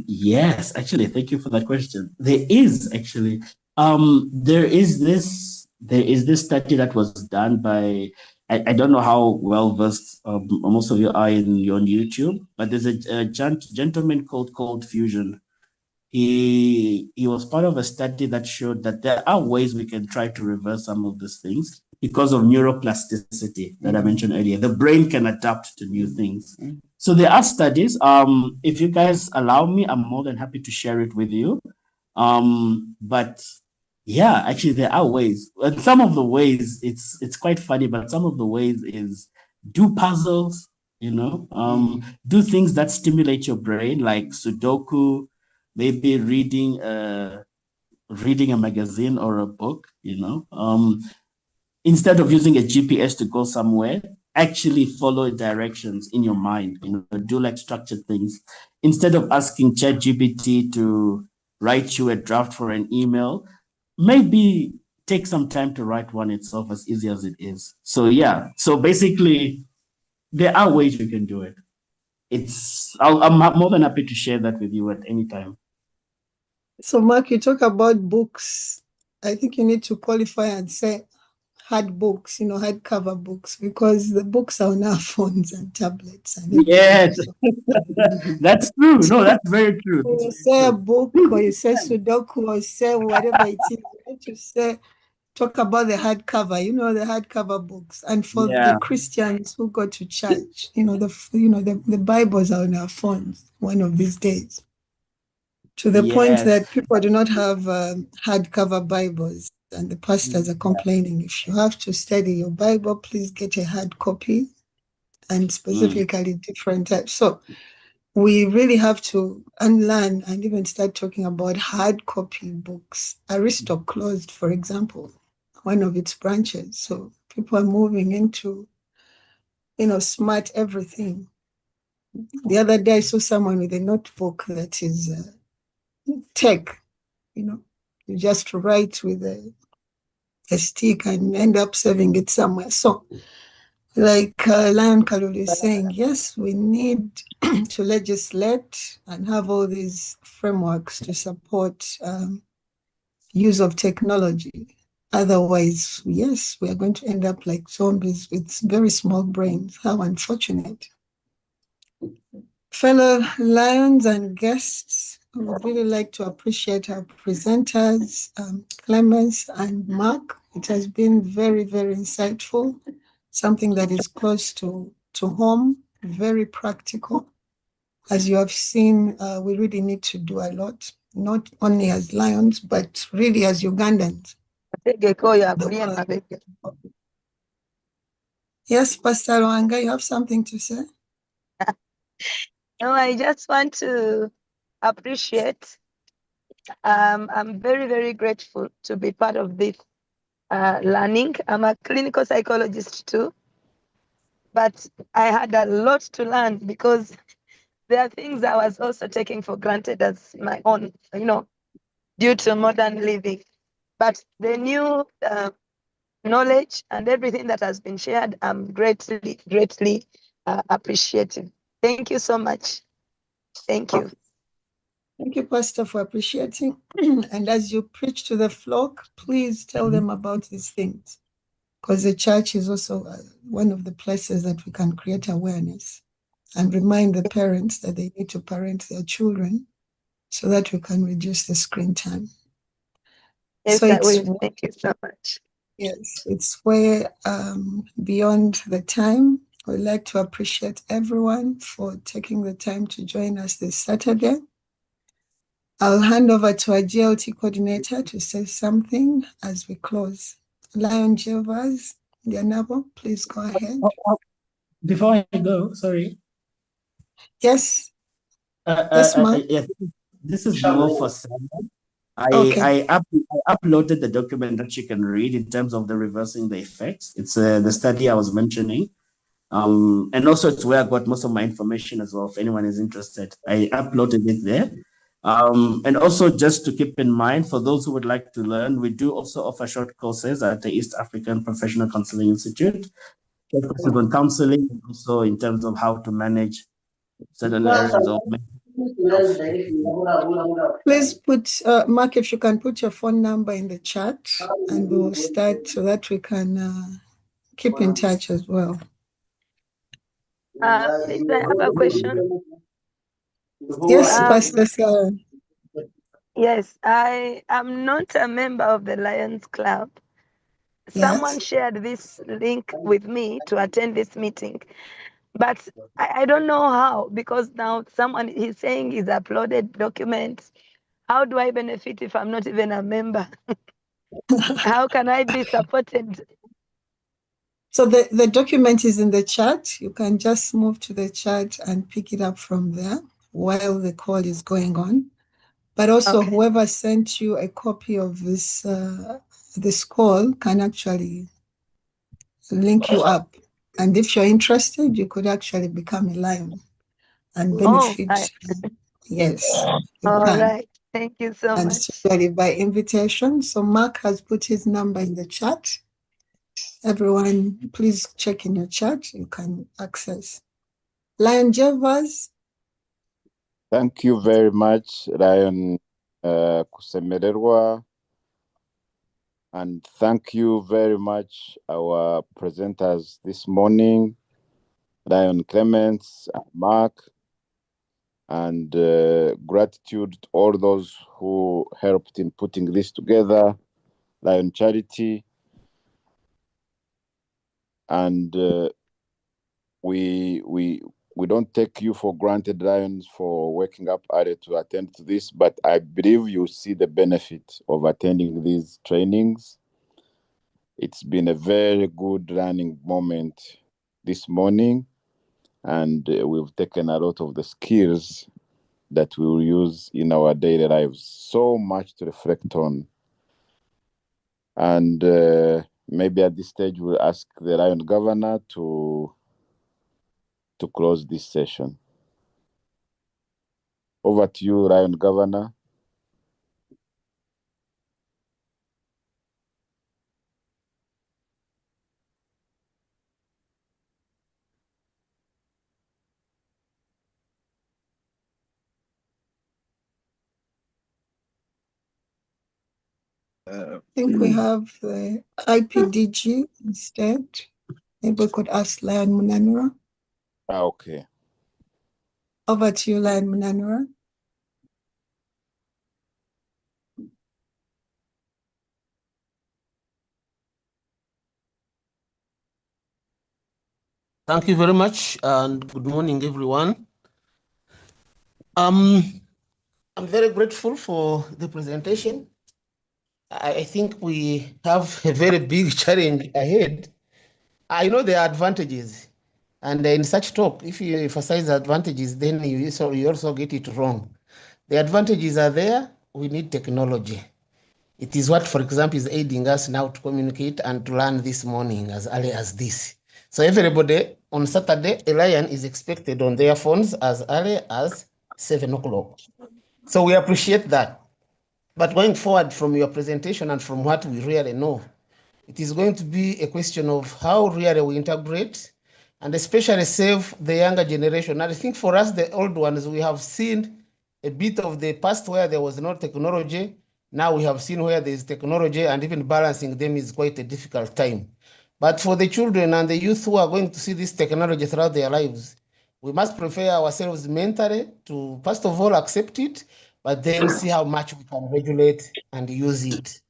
Yes, actually, thank you for that question. There is actually, there is this study that was done by, I don't know how well versed most of you are on YouTube, but there's a gentleman called Cold Fusion. He was part of a study that showed that there are ways we can try to reverse some of these things because of neuroplasticity that I mentioned earlier. The brain can adapt to new things. So there are studies. If you guys allow me, I'm more than happy to share it with you. But yeah, actually there are ways. And some of the ways, it's quite funny, but some of the ways is do puzzles, do things that stimulate your brain, like Sudoku, maybe reading a magazine or a book, instead of using a GPS to go somewhere, actually follow directions in your mind, do like structured things. Instead of asking ChatGPT to write you a draft for an email, maybe take some time to write one itself, as easy as it is. So yeah, so basically there are ways you can do it. I'm more than happy to share that with you at any time. So Mark, you talk about books. I think you need to qualify and say hard books, hardcover books, because the books are on our phones and tablets. And yes, that's true. No, that's very true. When you say a book, or you say Sudoku, or you say whatever it is, you need to talk about the hardcover, the hardcover books. And for the Christians who go to church, the Bibles are on our phones one of these days. To the point that people do not have hardcover Bibles, and the pastors are complaining. If you have to study your Bible, please get a hard copy, and specifically different types. So we really have to unlearn and even start talking about hard copy books. Aristo closed, for example, one of its branches. So people are moving into, smart everything. The other day I saw someone with a notebook that is tech, you just write with a stick and end up saving it somewhere. So like Lion Kalulu is saying, yes, we need to legislate and have all these frameworks to support use of technology. Otherwise, yes, we are going to end up like zombies with very small brains. How unfortunate. Fellow Lions and guests, I would really like to appreciate our presenters, Clemens and Mark. It has been very, very insightful, something that is close to home, very practical. As you have seen, we really need to do a lot, not only as Lions, but really as Ugandans. Yes, Pastor Wanga, you have something to say? No, I just want to appreciate. I'm very, very grateful to be part of this learning. I'm a clinical psychologist too, but I had a lot to learn because there are things I was also taking for granted as my own, due to modern living. But the new knowledge and everything that has been shared, I'm greatly, greatly appreciative. Thank you so much. Thank you. Thank you, Pastor, for appreciating. And as you preach to the flock, please tell them about these things, because the church is also one of the places that we can create awareness and remind the parents that they need to parent their children so that we can reduce the screen time. Yes, So I it's, will. Thank you so much. yes, it's way beyond the time. We'd like to appreciate everyone for taking the time to join us this Saturday. I'll hand over to our GLT coordinator to say something as we close. Lion Gervas, Dianabo, please go ahead. Before I go, sorry. Yes. Yes, ma'am. Yeah, this is more for Sam. Okay. I uploaded the document that you can read in terms of the reversing the effects. It's the study I was mentioning. And also it's where I got most of my information as well, if anyone is interested. I uploaded it there. And also just to keep in mind, for those who would like to learn, we do also offer short courses at the East African Professional Counseling Institute. Short courses on counseling, also in terms of how to manage certain areas of Please put, Mark, if you can put your phone number in the chat and we'll start so that we can keep in touch as well. Please, I have a question. Yes, Pastor Sarah. Yes, I am not a member of the Lions Club. Someone Yes. shared this link with me to attend this meeting, but I don't know how, because now someone is saying he's uploaded documents. How do I benefit if I'm not even a member? How can I be supported? So the document is in the chat. You can just move to the chat and pick it up from there while the call is going on. But also Okay. whoever sent you a copy of this call can actually link you up. And if you're interested, you could actually become a Lion and benefit. Yes, you All can. right. Thank you so And much. especially by invitation. So Mark has put his number in the chat. Everyone, please check in your chat. You can access. Lion Gervas. Thank you very much, Ryan Kusemererwa. And thank you very much, our presenters this morning, Ryan Clements and Mark. And gratitude to all those who helped in putting this together, Lion Charity. And we don't take you for granted, Lions, for waking up early to attend to this, but I believe you see the benefit of attending these trainings. It's been a very good learning moment this morning, and we've taken a lot of the skills that we will use in our daily lives. So much to reflect on. And maybe at this stage, we'll ask the Lion Governor to close this session. Over to you, Lion Governor. I think we have the IPDG instead. Maybe we could ask Lion Munanura. Okay. Over to you, Lion Munanura. Thank you very much, and good morning, everyone. I'm very grateful for the presentation. I think we have a very big challenge ahead. I know there are advantages, and in such talk, if you emphasize advantages, then you also get it wrong. The advantages are there. We need technology. It is what, for example, is aiding us now to communicate and to learn this morning as early as this. So everybody on Saturday, a lion is expected on their phones as early as 7 o'clock. So we appreciate that. But going forward from your presentation and from what we really know, it is going to be a question of how really we integrate and especially save the younger generation. And I think for us, the old ones, we have seen a bit of the past where there was no technology. Now we have seen where there is technology, and even balancing them is quite a difficult time. But for the children and the youth who are going to see this technology throughout their lives, we must prepare ourselves mentally to, first of all, accept it, but then see how much we can regulate and use it.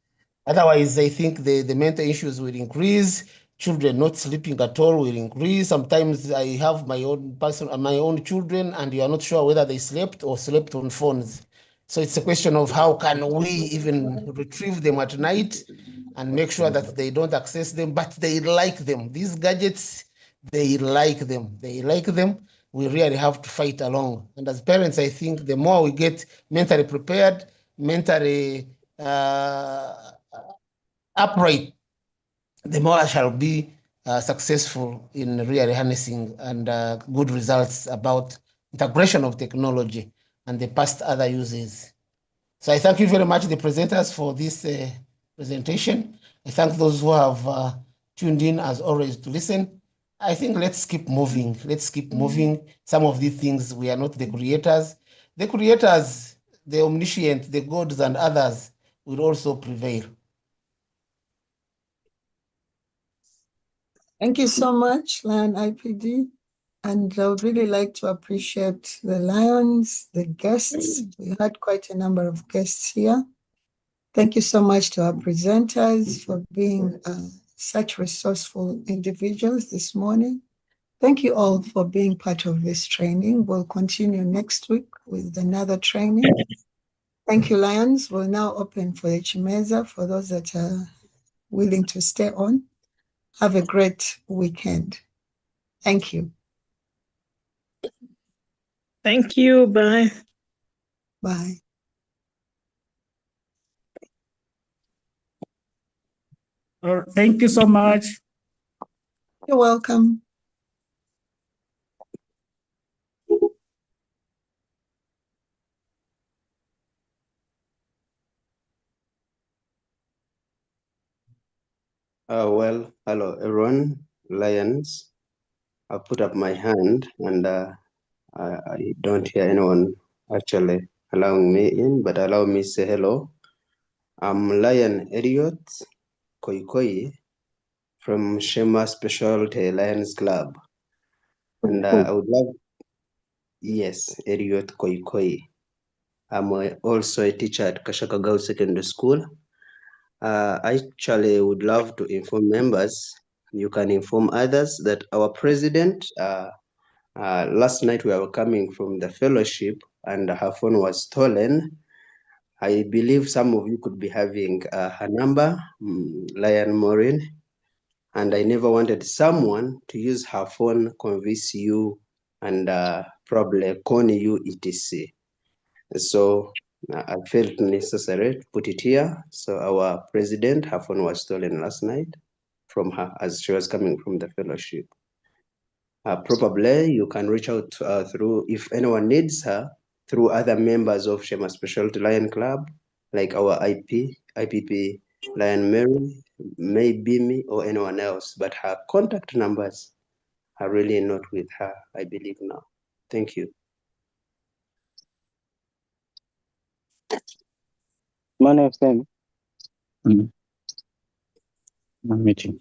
Otherwise, I think the mental issues will increase. Children not sleeping at all will increase. Sometimes I have my own children, and you are not sure whether they slept or slept on phones. So it's a question of how can we even retrieve them at night and make sure that they don't access them, but they like them. These gadgets, they like them. They like them. We really have to fight along. And as parents, I think the more we get mentally prepared, mentally upright, the more I shall be successful in really harnessing and good results about integration of technology and the past other uses. So I thank you very much, the presenters, for this presentation. I thank those who have tuned in, as always, to listen. I think let's keep moving. Let's keep moving. Some of these things, we are not the creators. The creators, the omniscient, the gods and others will also prevail. Thank you so much, Lion IPD. And I would really like to appreciate the Lions, the guests. We had quite a number of guests here. Thank you so much to our presenters for being such resourceful individuals this morning. Thank you all for being part of this training. We'll continue next week with another training. Thank you, Lions. We'll now open for the Chimeza for those that are willing to stay on. Have a great weekend. Thank you. Thank you. Bye. Bye. Thank you so much. You're welcome. Well, hello everyone, Lions. I put up my hand and I don't hear anyone actually allowing me in, but allow me to say hello. I'm Lion Elliot Koikoi from Shema Specialty Lions Club. And I would love, yes, Elliot Koikoi. I'm also a teacher at Kashaka Girls Secondary School. I actually would love to inform members, you can inform others that our president, last night we were coming from the fellowship and her phone was stolen. I believe some of you could be having her number, Lion Maureen, and I never wanted someone to use her phone, convince you, and probably con you, etc. So I felt necessary to put it here. So our president, her phone was stolen last night from her as she was coming from the fellowship. Probably you can reach out through, if anyone needs her, through other members of Shema Specialty Lion Club, like our IPP Lion Mary, maybe me or anyone else, but her contact numbers are really not with her, I believe now. Thank you. My name's Sam. Meeting.